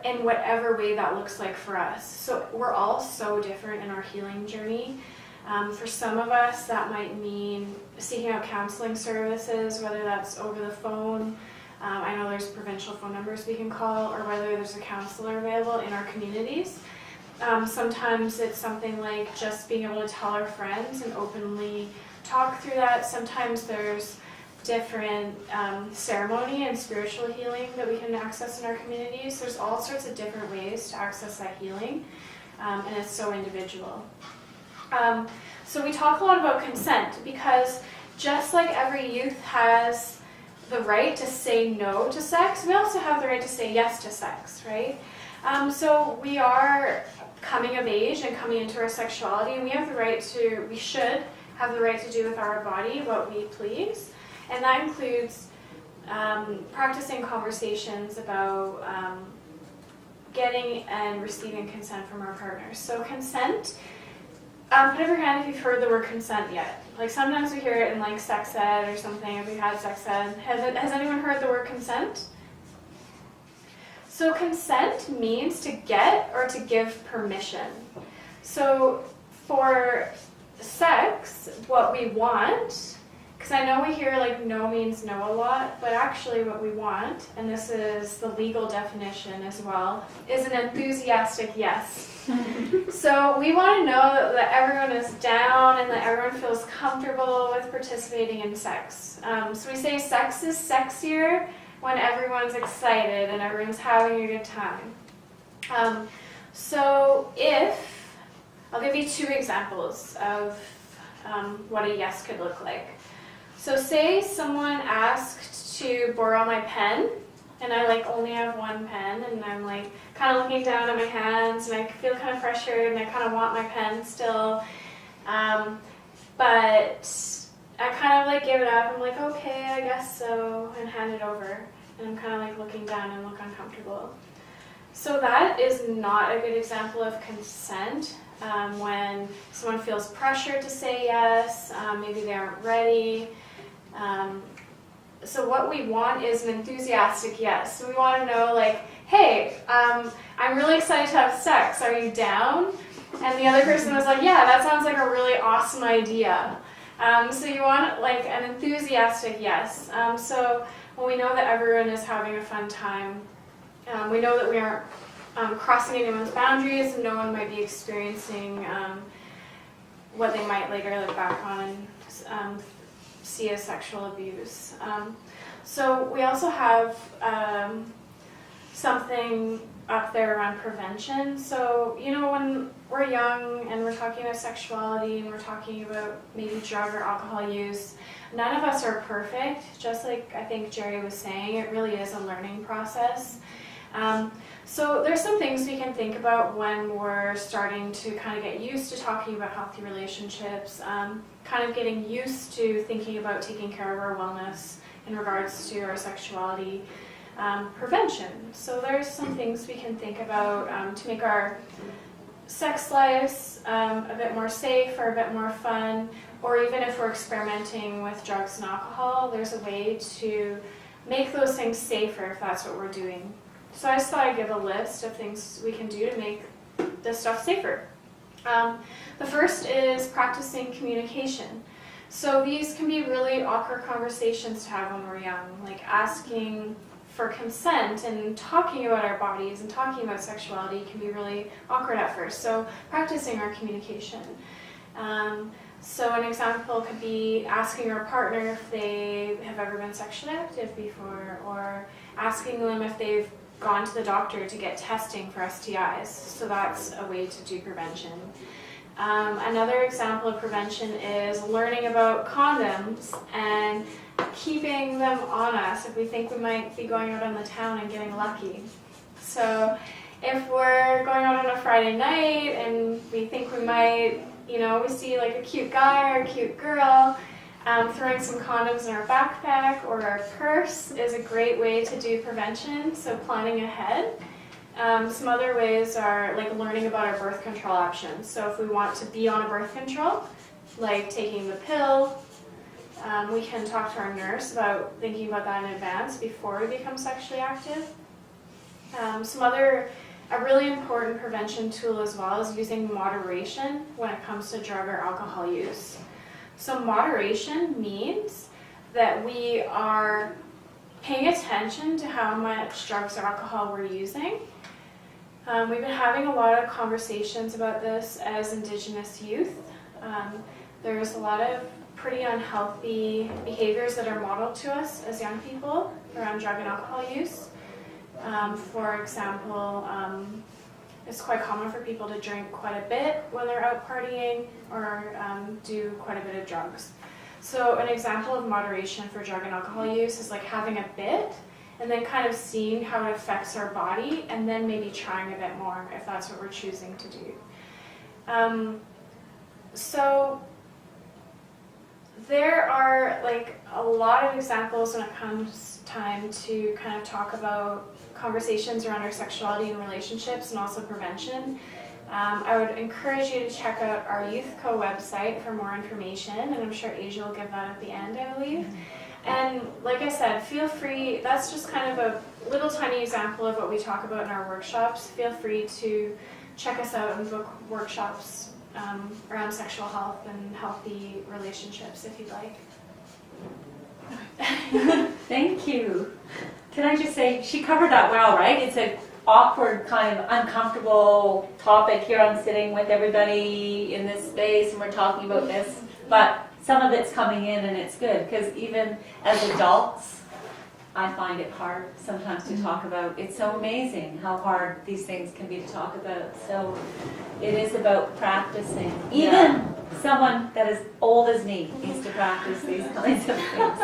in whatever way that looks like for us. So we're all so different in our healing journey. For some of us, that might mean seeking out counseling services, whether that's over the phone. I know there's provincial phone numbers we can call, or whether there's a counselor available in our communities. Sometimes it's something like just being able to tell our friends and openly talk through that. Sometimes there's different ceremony and spiritual healing that we can access in our communities. There's all sorts of different ways to access that healing, and it's so individual. So we talk a lot about consent because just like every youth has the right to say no to sex, we also have the right to say yes to sex, right? So we are coming of age and coming into our sexuality, and we should have the right to do with our body what we please. And that includes practicing conversations about getting and receiving consent from our partners. So consent, put up your hand if you've heard the word consent yet. Like sometimes we hear it in like sex ed or something, if we had sex ed. Has anyone heard the word consent? So consent means to get or to give permission. So for sex, what we want, because I know we hear like no means no a lot, but actually what we want, and this is the legal definition as well, is an enthusiastic yes. So we want to know that everyone is down and that everyone feels comfortable with participating in sex. So we say sex is sexier when everyone's excited and everyone's having a good time. So I'll give you two examples of what a yes could look like. So say someone asked to borrow my pen, and I like only have one pen, and I'm like kind of looking down at my hands, and I feel kind of pressured, and I kind of want my pen still, but I kind of like give it up. I'm like, okay, I guess so, and hand it over, and I'm kind of like looking down and look uncomfortable. So that is not a good example of consent. When someone feels pressured to say yes, maybe they aren't ready. So what we want is an enthusiastic yes. So we want to know like, hey, I'm really excited to have sex. Are you down? And the other person was like, yeah, that sounds like a really awesome idea. So you want like an enthusiastic yes. So when we know that everyone is having a fun time, we know that we aren't crossing anyone's boundaries, and no one might be experiencing what they might later look back on and see as sexual abuse. So we also have something up there around prevention. So, you know, when we're young and we're talking about sexuality and we're talking about maybe drug or alcohol use, none of us are perfect. Just like I think Jerry was saying, it really is a learning process. So there's some things we can think about when we're starting to kind of get used to talking about healthy relationships, kind of getting used to thinking about taking care of our wellness in regards to our sexuality. Prevention. So there's some things we can think about to make our sex lives a bit more safe or a bit more fun, or even if we're experimenting with drugs and alcohol, there's a way to make those things safer if that's what we're doing. So I just thought I'd give a list of things we can do to make this stuff safer. The first is practicing communication. So these can be really awkward conversations to have when we're young, like asking for consent and talking about our bodies and talking about sexuality can be really awkward at first. So practicing our communication. So an example could be asking our partner if they have ever been sexually active before, or asking them if they've gone to the doctor to get testing for STIs. So that's a way to do prevention. Another example of prevention is learning about condoms and keeping them on us if we think we might be going out on the town and getting lucky. So if we're going out on a Friday night and we think we might, you know, we see like a cute guy or a cute girl, throwing some condoms in our backpack or our purse is a great way to do prevention, so planning ahead. Some other ways are like learning about our birth control options. So if we want to be on a birth control, like taking the pill, we can talk to our nurse about thinking about that in advance before we become sexually active. A really important prevention tool as well is using moderation when it comes to drug or alcohol use. So moderation means that we are paying attention to how much drugs or alcohol we're using. We've been having a lot of conversations about this as Indigenous youth. There's a lot of pretty unhealthy behaviors that are modeled to us as young people around drug and alcohol use. For example, it's quite common for people to drink quite a bit when they're out partying or do quite a bit of drugs. So an example of moderation for drug and alcohol use is like having a bit and then kind of seeing how it affects our body and then maybe trying a bit more if that's what we're choosing to do. So there are like a lot of examples when it comes time to kind of talk about conversations around our sexuality and relationships and also prevention. I would encourage you to check out our Youth Co website for more information, and I'm sure Asia will give that at the end, I believe. And like I said, feel free, that's just kind of a little tiny example of what we talk about in our workshops. Feel free to check us out and book workshops around sexual health and healthy relationships if you'd like. Thank you. Can I just say, she covered that well, right? It's an awkward, kind of uncomfortable topic here. I'm sitting with everybody in this space and we're talking about this, but some of it's coming in and it's good, because even as adults, I find it hard sometimes to talk about. It's so amazing how hard these things can be to talk about. So it is about practicing. Even someone that is old as me needs to practice these kinds of things.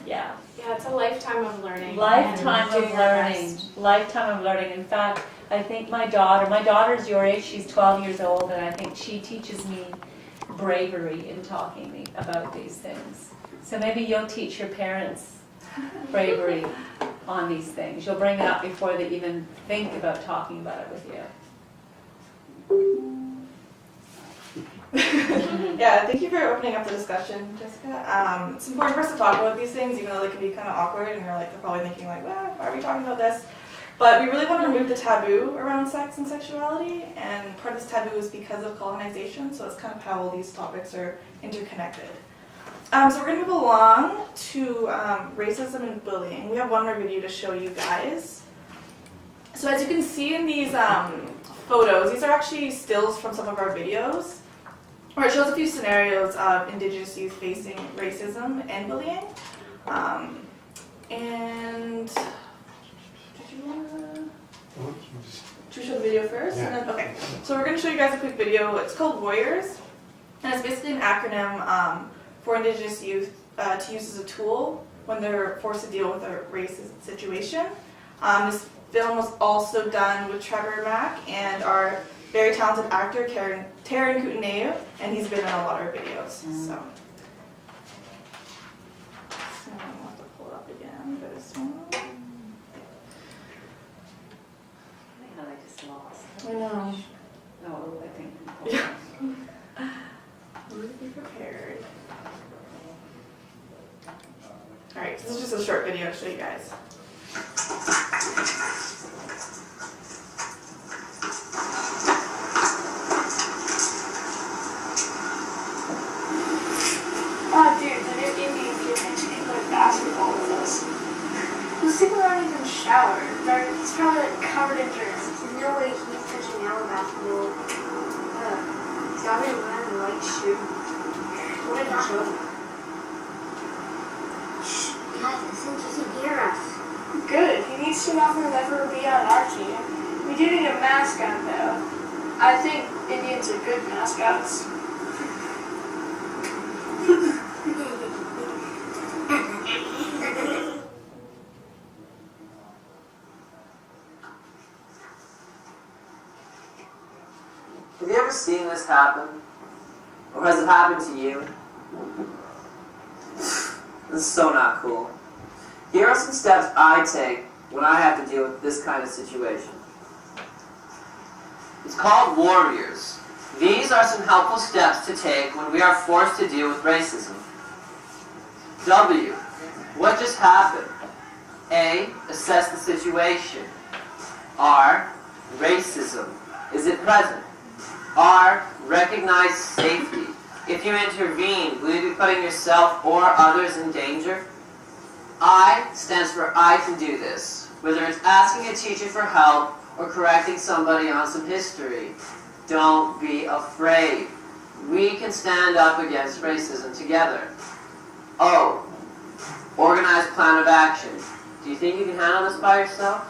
Yeah. Yeah, it's a lifetime of learning. Lifetime of learning. Lifetime of learning. In fact, I think my daughter's your age, she's 12 years old, and I think she teaches me bravery in talking about these things. So maybe you'll teach your parents bravery on these things. You'll bring it up before they even think about talking about it with you. Yeah, thank you for opening up the discussion, Jessica. It's important for us to talk about these things, even though they can be kind of awkward, and you're like, they're probably thinking like, well, why are we talking about this? But we really want to remove the taboo around sex and sexuality, and part of this taboo is because of colonization, so it's kind of how all these topics are interconnected. So we're going to move along to racism and bullying. We have one more video to show you guys. So as you can see in these photos, these are actually stills from some of our videos, where it shows a few scenarios of Indigenous youth facing racism and bullying. And did you want to... Should we show the video first? Yeah. And then, okay, so we're going to show you guys a quick video. It's called Warriors, and it's basically an acronym for Indigenous youth to use as a tool when they're forced to deal with a racist situation. This film was also done with Trevor Mack and our very talented actor, Taryn Kootenay, and he's been in a lot of our videos. So I'll have to pull it up again for this one. I just lost. I know. No, I think. Yeah. Please be prepared. Alright, so this is just a short video to show you guys. Oh dude, the new Indians are actually play basketball with us. Those people aren't even showered. It's probably like covered in dirt. There's no way he's touching our basketball. He's already wearing the white shoe. What did he show? Shh, guys, I think he can hear us. Good. He needs to not ever be on our team. We do need a mascot though. I think Indians are good mascots. Have you ever seen this happen? Or has it happened to you? This is so not cool. Here are some steps I take when I have to deal with this kind of situation. It's called Warriors. These are some helpful steps to take when we are forced to deal with racism. W. What just happened? A. Assess the situation. R. Racism. Is it present? R. Recognize safety. If you intervene, will you be putting yourself or others in danger? I stands for I can do this. Whether it's asking a teacher for help or correcting somebody on some history, don't be afraid. We can stand up against racism together. O. Organized plan of action. Do you think you can handle this by yourself?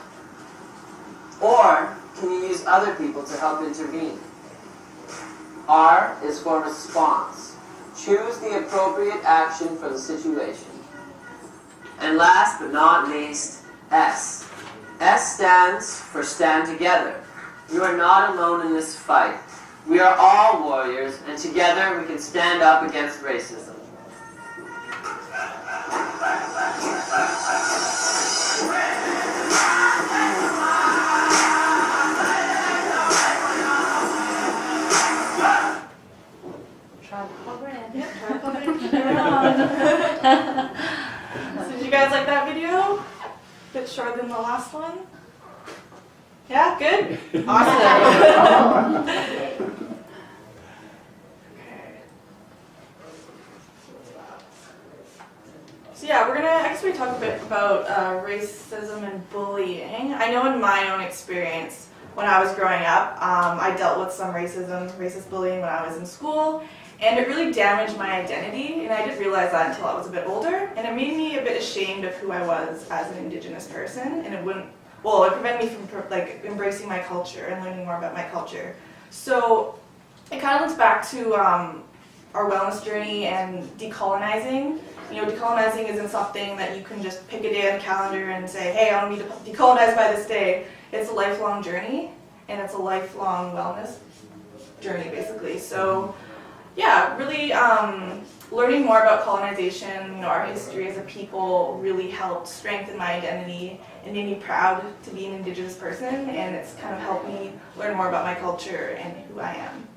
Or can you use other people to help intervene? R is for response. Choose the appropriate action for the situation. And last but not least, S. S stands for stand together. You are not alone in this fight. We are all warriors, and together we can stand up against racism. So did you guys like that video? Bit shorter than the last one? Yeah, good? Awesome. Okay. So yeah, we're gonna actually talk a bit about racism and bullying. I know in my own experience, when I was growing up, I dealt with some racist bullying when I was in school. And it really damaged my identity, and I didn't realize that until I was a bit older. And it made me a bit ashamed of who I was as an Indigenous person, and it prevented me from embracing my culture and learning more about my culture. So it kind of links back to our wellness journey and decolonizing. You know, decolonizing isn't something that you can just pick a day on the calendar and say, hey, I want to be decolonized by this day. It's a lifelong journey, and it's a lifelong wellness journey, basically. So yeah, really learning more about colonization, our history as a people really helped strengthen my identity and made me proud to be an Indigenous person, and it's kind of helped me learn more about my culture and who I am.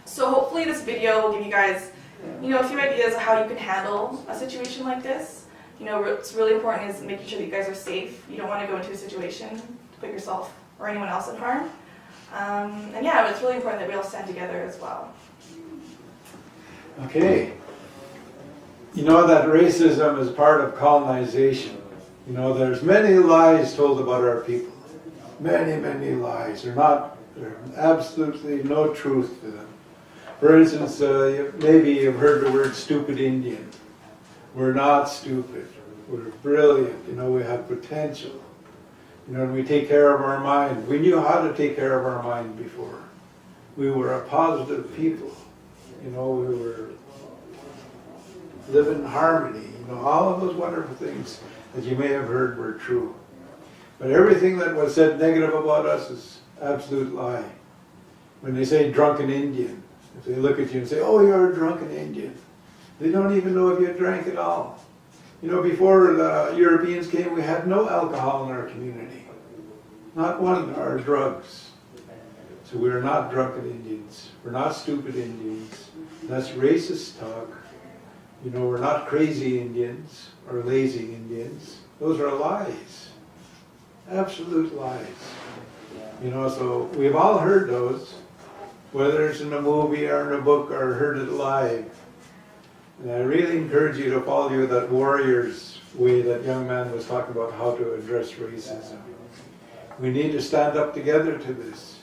So hopefully this video will give you guys a few ideas of how you can handle a situation like this. What's really important is making sure that you guys are safe. You don't want to go into a situation to put yourself or anyone else in harm. And yeah, it's really important that we all stand together as well. Okay. You know that racism is part of colonization. There's many lies told about our people. Many, many lies. There's absolutely no truth to them. For instance, maybe you've heard the word stupid Indian. We're not stupid. We're brilliant. We have potential. And we take care of our mind. We knew how to take care of our mind before. We were a positive people. We were live in harmony. All of those wonderful things that you may have heard were true. But everything that was said negative about us is absolute lie. When they say drunken Indian, if they look at you and say, oh, you're a drunken Indian, they don't even know if you drank at all. Before the Europeans came, we had no alcohol in our community. Not one, or drugs. So we're not drunken Indians. We're not stupid Indians. That's racist talk. We're not crazy Indians or lazy Indians. Those are lies. Absolute lies. So we've all heard those, whether it's in a movie or in a book or heard it live. And I really encourage you to follow that warrior's way that young man was talking about how to address racism. We need to stand up together to this.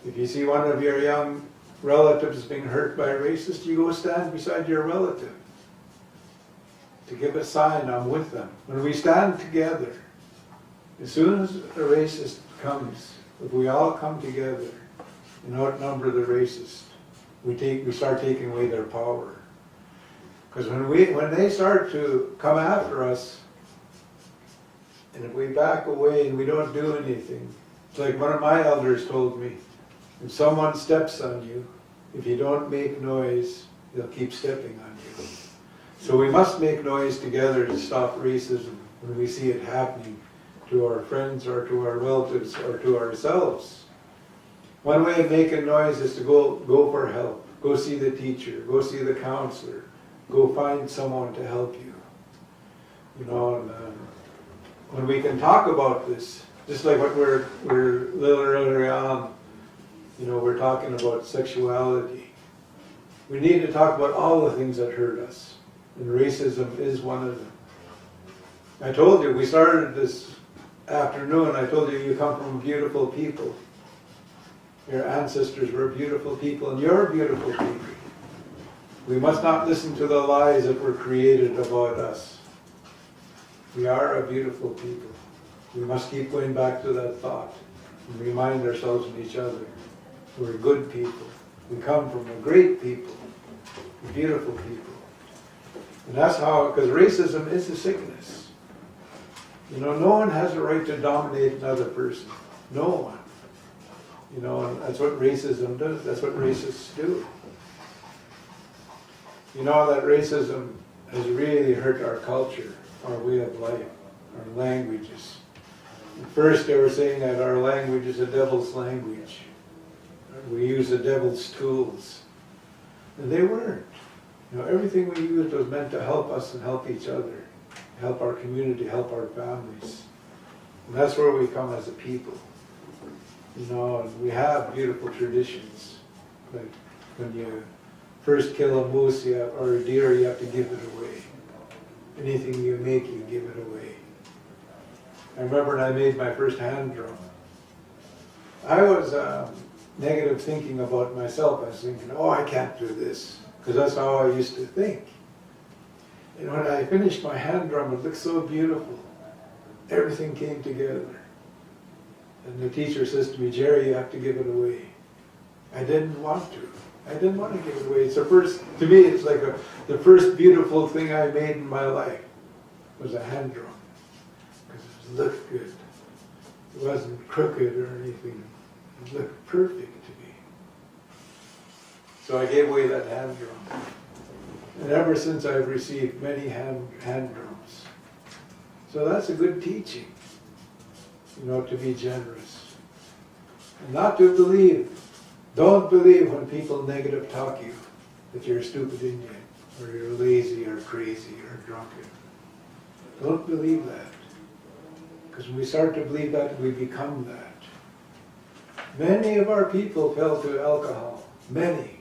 If you see one of your young relatives being hurt by a racist, you go stand beside your relative to give a sign, I'm with them. When we stand together, as soon as a racist comes, if we all come together and outnumber the racist, we start taking away their power. Because when they start to come after us, and if we back away and we don't do anything, it's like one of my elders told me, if someone steps on you, if you don't make noise, they'll keep stepping on you. So we must make noise together to stop racism when we see it happening to our friends or to our relatives or to ourselves. One way of making noise is to go for help. Go see the teacher. Go see the counselor. Go find someone to help you. When we can talk about this, just like what we're a little earlier on, we're talking about sexuality. We need to talk about all the things that hurt us, and racism is one of them. I told you, we started this afternoon, I told you come from beautiful people. Your ancestors were beautiful people, and you're beautiful people. We must not listen to the lies that were created about us. We are a beautiful people. We must keep going back to that thought and remind ourselves and each other. We're good people. We come from a great people, beautiful people. And that's how, because racism is a sickness. No one has a right to dominate another person. No one. And that's what racism does. That's what racists do. That racism has really hurt our culture, our way of life, our languages. At first they were saying that our language is a devil's language. We use the devil's tools. And they weren't. Everything we used was meant to help us and help each other, help our community, help our families. And that's where we come as a people. And we have beautiful traditions. Like when you first kill a moose or a deer, you have to give it away. Anything you make, you give it away. I remember when I made my first hand drum. I was negative thinking about myself. I was thinking, oh, I can't do this. Because that's how I used to think. And when I finished my hand drum, it looked so beautiful. Everything came together. And the teacher says to me, Jerry, you have to give it away. I didn't want to. I didn't want to give it away. It's to me, it's like the first beautiful thing I made in my life was a hand drum. Because it looked good. It wasn't crooked or anything. It looked perfect to me. So I gave away that hand drum. And ever since I've received many hand drums. So that's a good teaching, to be generous. And not to believe. Don't believe when people negative talk you that you're a stupid Indian. or you're lazy or crazy or drunken. Don't believe that. Because when we start to believe that, we become that. Many of our people fell to alcohol. Many.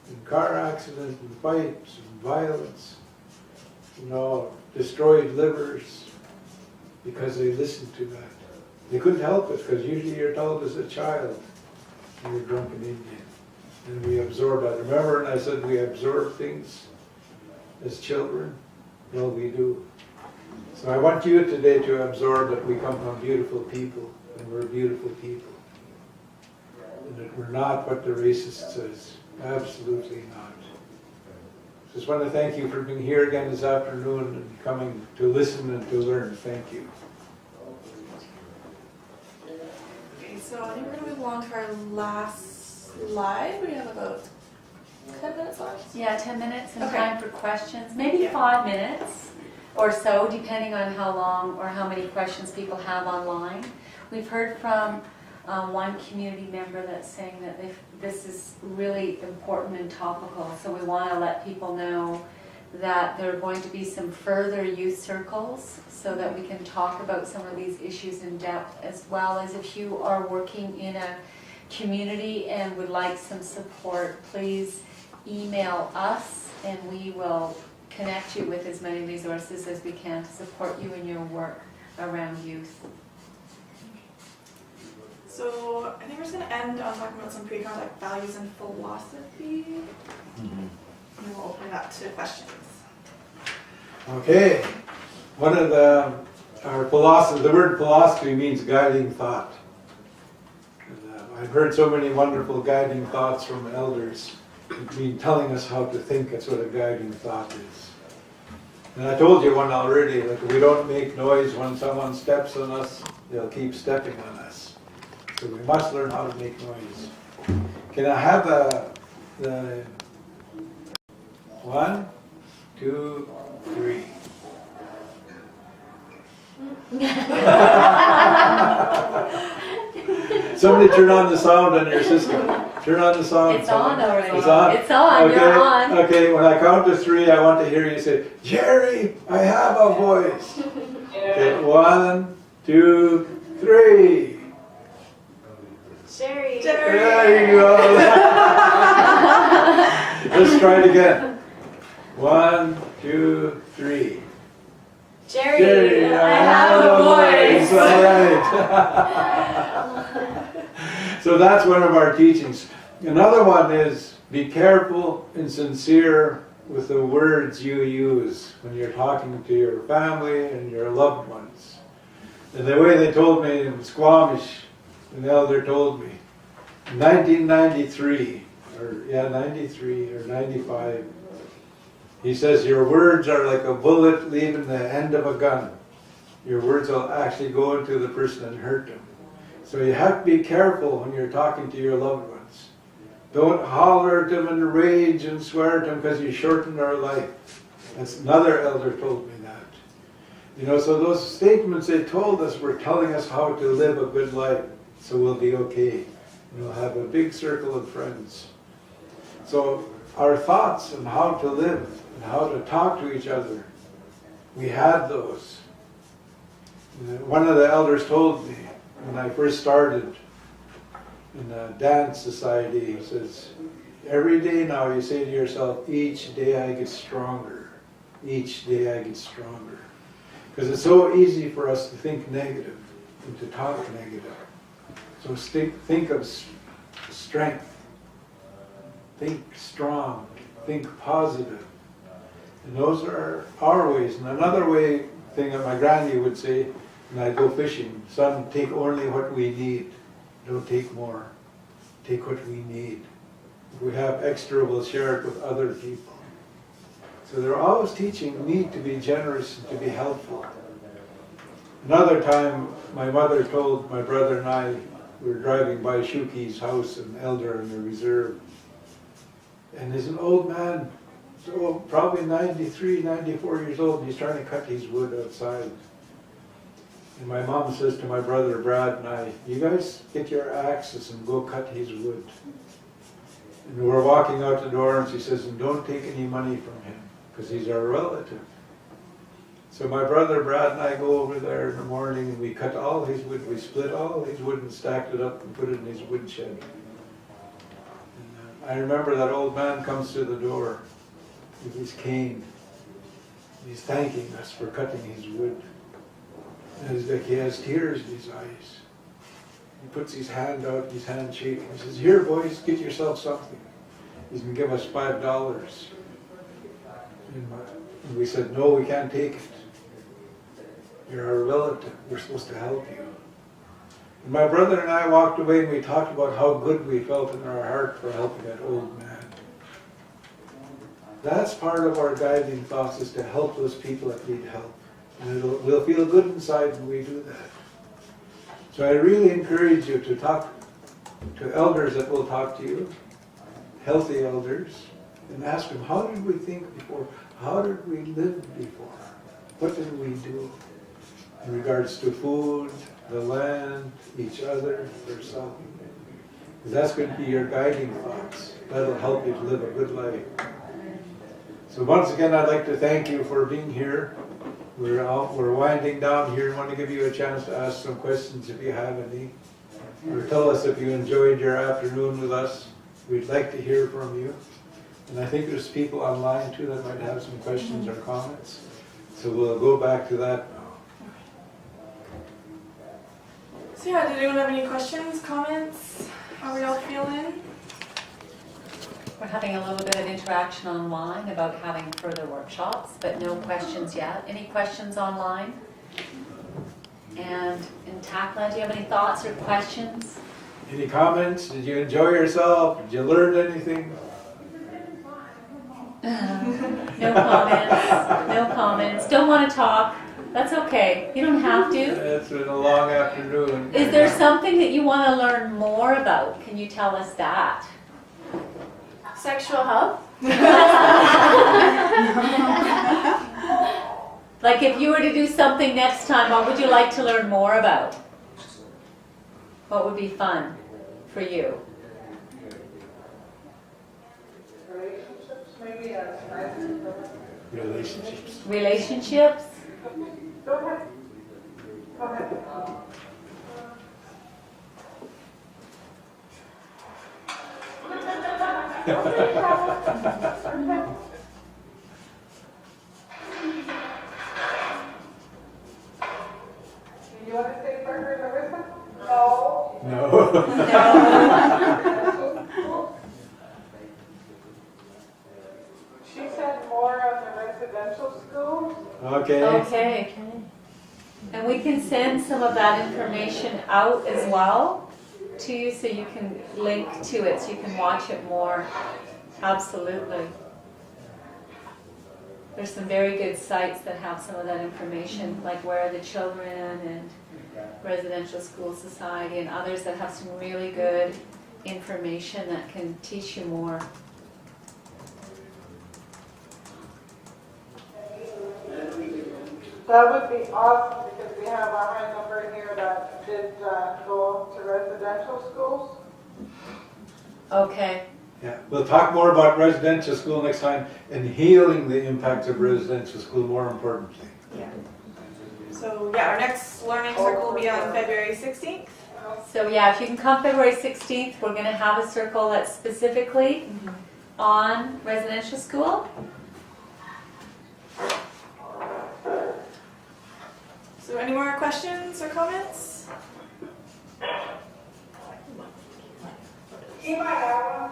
In car accidents, and fights, and violence. Destroyed livers. Because they listened to that. They couldn't help it, because usually you're told as a child, you're a drunken Indian. And we absorb that. Remember when I said we absorb things as children? Well, we do. So I want you today to absorb that we come from beautiful people, and we're beautiful people. And that we're not what the racist says. Absolutely not. Just want to thank you for being here again this afternoon and coming to listen and to learn. Thank you. Okay, so I think we're going to move along to our last slide. We have about 10 minutes left. Yeah, 10 minutes and Okay. time for questions, maybe Yeah. 5 minutes or so, depending on how long or how many questions people have online. We've heard from one community member that's saying that this is really important and topical, so we want to let people know that there are going to be some further youth circles so that we can talk about some of these issues in depth, as well as if you are working in a community and would like some support, please email us and we will connect you with as many resources as we can to support you in your work around youth. So I think we're just going to end on talking about some pre-contact values and philosophy. And then we'll open it up to questions. Okay. One of our philosophy, the word philosophy means guiding thought. And, I've heard so many wonderful guiding thoughts from elders. Telling us how to think. That's what a guiding thought is. And I told you one already, that if we don't make noise when someone steps on us, they'll keep stepping on us. So we must learn how to make noise. Can I have the 1, 2, 3. Somebody turn on the sound on your system. Turn on the sound. It's on already. It's on? It's on, Okay. you're on. Okay, when I count to 3, I want to hear you say, Jerry, I have a voice. Okay, 1, 2, 3. Jerry. There you go. Let's try it again. 1, 2, 3. Jerry, I have a voice. All right. So that's one of our teachings. Another one is be careful and sincere with the words you use when you're talking to your family and your loved ones. And the way they told me in Squamish, an elder told me, in 1993, or 93 or 95, he says, your words are like a bullet leaving the end of a gun. Your words will actually go into the person and hurt them. So you have to be careful when you're talking to your loved ones. Don't holler at them and rage and swear at them because you shorten their life. That's another elder told me that. So those statements they told us were telling us how to live a good life. So we'll be okay. We'll have a big circle of friends. So our thoughts on how to live and how to talk to each other, we had those. One of the elders told me when I first started in a dance society, he says, every day now you say to yourself, each day I get stronger. Each day I get stronger. Because it's so easy for us to think negative and to talk negative. So think of strength. Think strong. Think positive. And those are our ways. And another thing that my granny would say, when I go fishing, son, take only what we need. Don't take more. Take what we need. If we have extra, we'll share it with other people. So they're always teaching me to be generous and to be helpful. Another time, my mother told my brother and I, we were driving by Shuki's house, an elder in the reserve. And there's an old man, so probably 93, 94 years old, and he's trying to cut his wood outside. And my mom says to my brother Brad and I, you guys get your axes and go cut his wood. And we're walking out the door and she says, and don't take any money from him, because he's our relative. So my brother Brad and I go over there in the morning and we cut all his wood, we split all his wood and stacked it up and put it in his woodshed. And, I remember that old man comes to the door with his cane. He's thanking us for cutting his wood. And it's like he has tears in his eyes. He puts his hand out, his hand shaking. He says, here boys, get yourself something. He's going to give us $5. And we said, no, we can't take it. You're our relative. We're supposed to help you. And my brother and I walked away and we talked about how good we felt in our heart for helping that old man. That's part of our guiding thoughts, is to help those people that need help. And we'll feel good inside when we do that. So I really encourage you to talk to elders that will talk to you, healthy elders, and ask them, how did we think before? How did we live before? What did we do in regards to food, the land, each other, yourself? Because that's going to be your guiding thoughts. That'll help you to live a good life. So once again, I'd like to thank you for being here. We're winding down here. I want to give you a chance to ask some questions if you have any. Or tell us if you enjoyed your afternoon with us. We'd like to hear from you. And I think there's people online too that might have some questions or comments. So we'll go back to that now. So yeah, did anyone have any questions, comments? How are y'all feeling? We're having a little bit of interaction online about having further workshops, but no questions yet. Any questions online? And in Takla, do you have any thoughts or questions? Any comments? Did you enjoy yourself? Did you learn anything? No comments. No comments. Don't want to talk. That's okay. You don't have to. It's been a long afternoon. Is there something that you want to learn more about? Can you tell us that? Sexual health? Like if you were to do something next time, what would you like to learn more about? What would be fun for you? Relationships, maybe Relationships. Relationships? Go ahead. Go ahead. You want to stay further in the ribbon? No. No. She said more on the residential schools. Okay. Okay. And we can send some of that information out as well to you so you can link to it, so you can watch it more. Absolutely. There's some very good sites that have some of that information, like Where Are the Children and Residential School Society and others that have some really good information that can teach you more. That would be awesome because we have a high number here that did go to residential schools. Okay. Yeah, we'll talk more about residential school next time and healing the impacts of residential school, more importantly. Yeah. So yeah, our next learning circle will be on February 16th. So yeah, if you can come February 16th, we're going to have a circle that's specifically on residential school. So any more questions or comments? You might have one.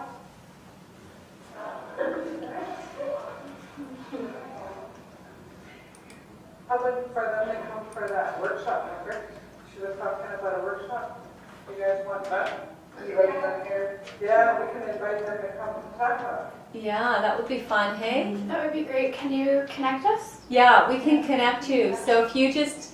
I would for them to come for that workshop, remember? She was talking about a workshop. You guys want that? Invite them here. Yeah, we can invite them to come to talk about it. Yeah, that would be fun, hey? That would be great. Can you connect us? Yeah, we can connect you. So if you just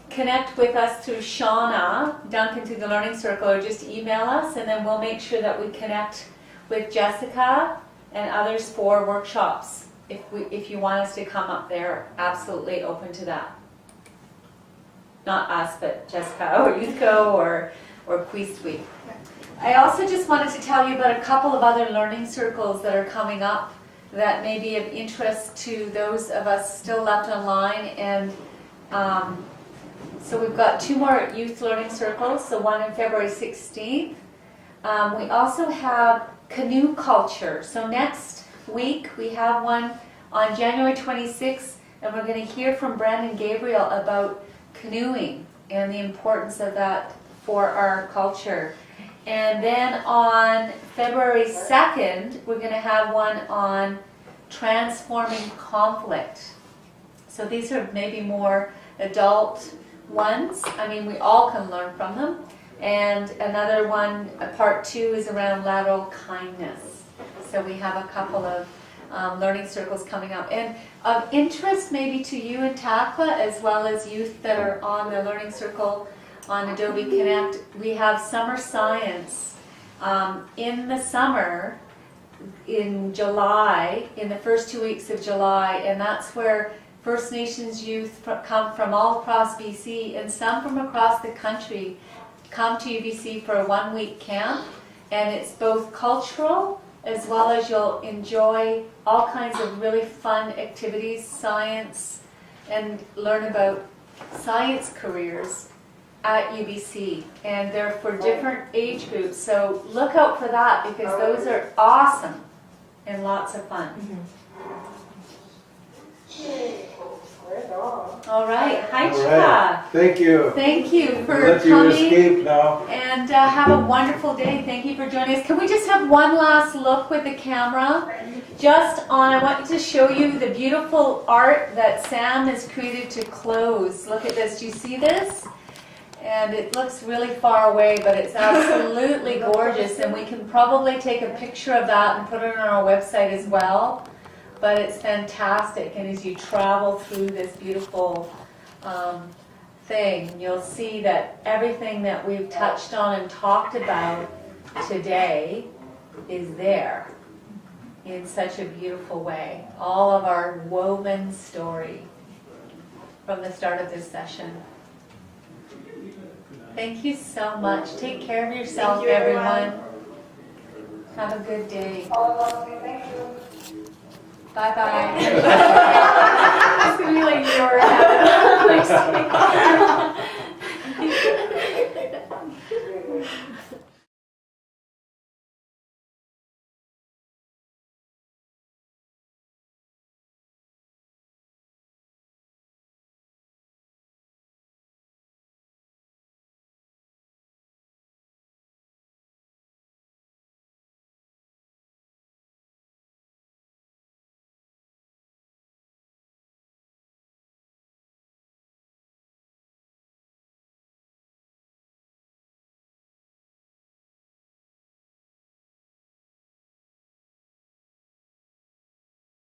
connect with us through Shauna, Duncan through the Learning Circle, or just email us, and then we'll make sure that we connect with Jessica and others for workshops. If you want us to come up there, absolutely open to that. Not us, but Jessica or Youthco or Cuystwi. I also just wanted to tell you about a couple of other learning circles that are coming up that may be of interest to those of us still left online. And so we've got 2 more youth learning circles, so one on February 16th. We also have canoe culture. So next week we have one on January 26th, and we're going to hear from Brandon Gabriel about canoeing and the importance of that for our culture. And then on February 2nd, we're going to have one on transforming conflict. So these are maybe more adult ones. I mean, we all can learn from them. And another one, part 2, is around lateral kindness. So we have a couple of learning circles coming up. And of interest maybe to you and Takla, as well as youth that are on the learning circle on Adobe Connect, we have summer science. In the summer, in July, in the first 2 weeks of July, and that's where First Nations youth come from all across BC and some from across the country come to UBC for a 1-week camp, and it's both cultural as well as you'll enjoy all kinds of really fun activities, science, and learn about science careers at UBC, and they're for different age groups, so look out for that because those are awesome and lots of fun. All right, hi All Chika. right. Thank you. Thank you for Let you coming. escape now. And have a wonderful day. Thank you for joining us. Can we just have one last look with the camera? Just on, I want to show you the beautiful art that Sam has created to close. Look at this. Do you see this? And it looks really far away, but it's absolutely gorgeous. And we can probably take a picture of that and put it on our website as well. But it's fantastic. And as you travel through this beautiful thing, you'll see that everything that we've touched on and talked about today is there in such a beautiful way. All of our woven story from the start of this session. Thank you so much. Take care of yourself, Thank you, everyone. Have a good day. Thank you. Bye-bye. It's gonna be like your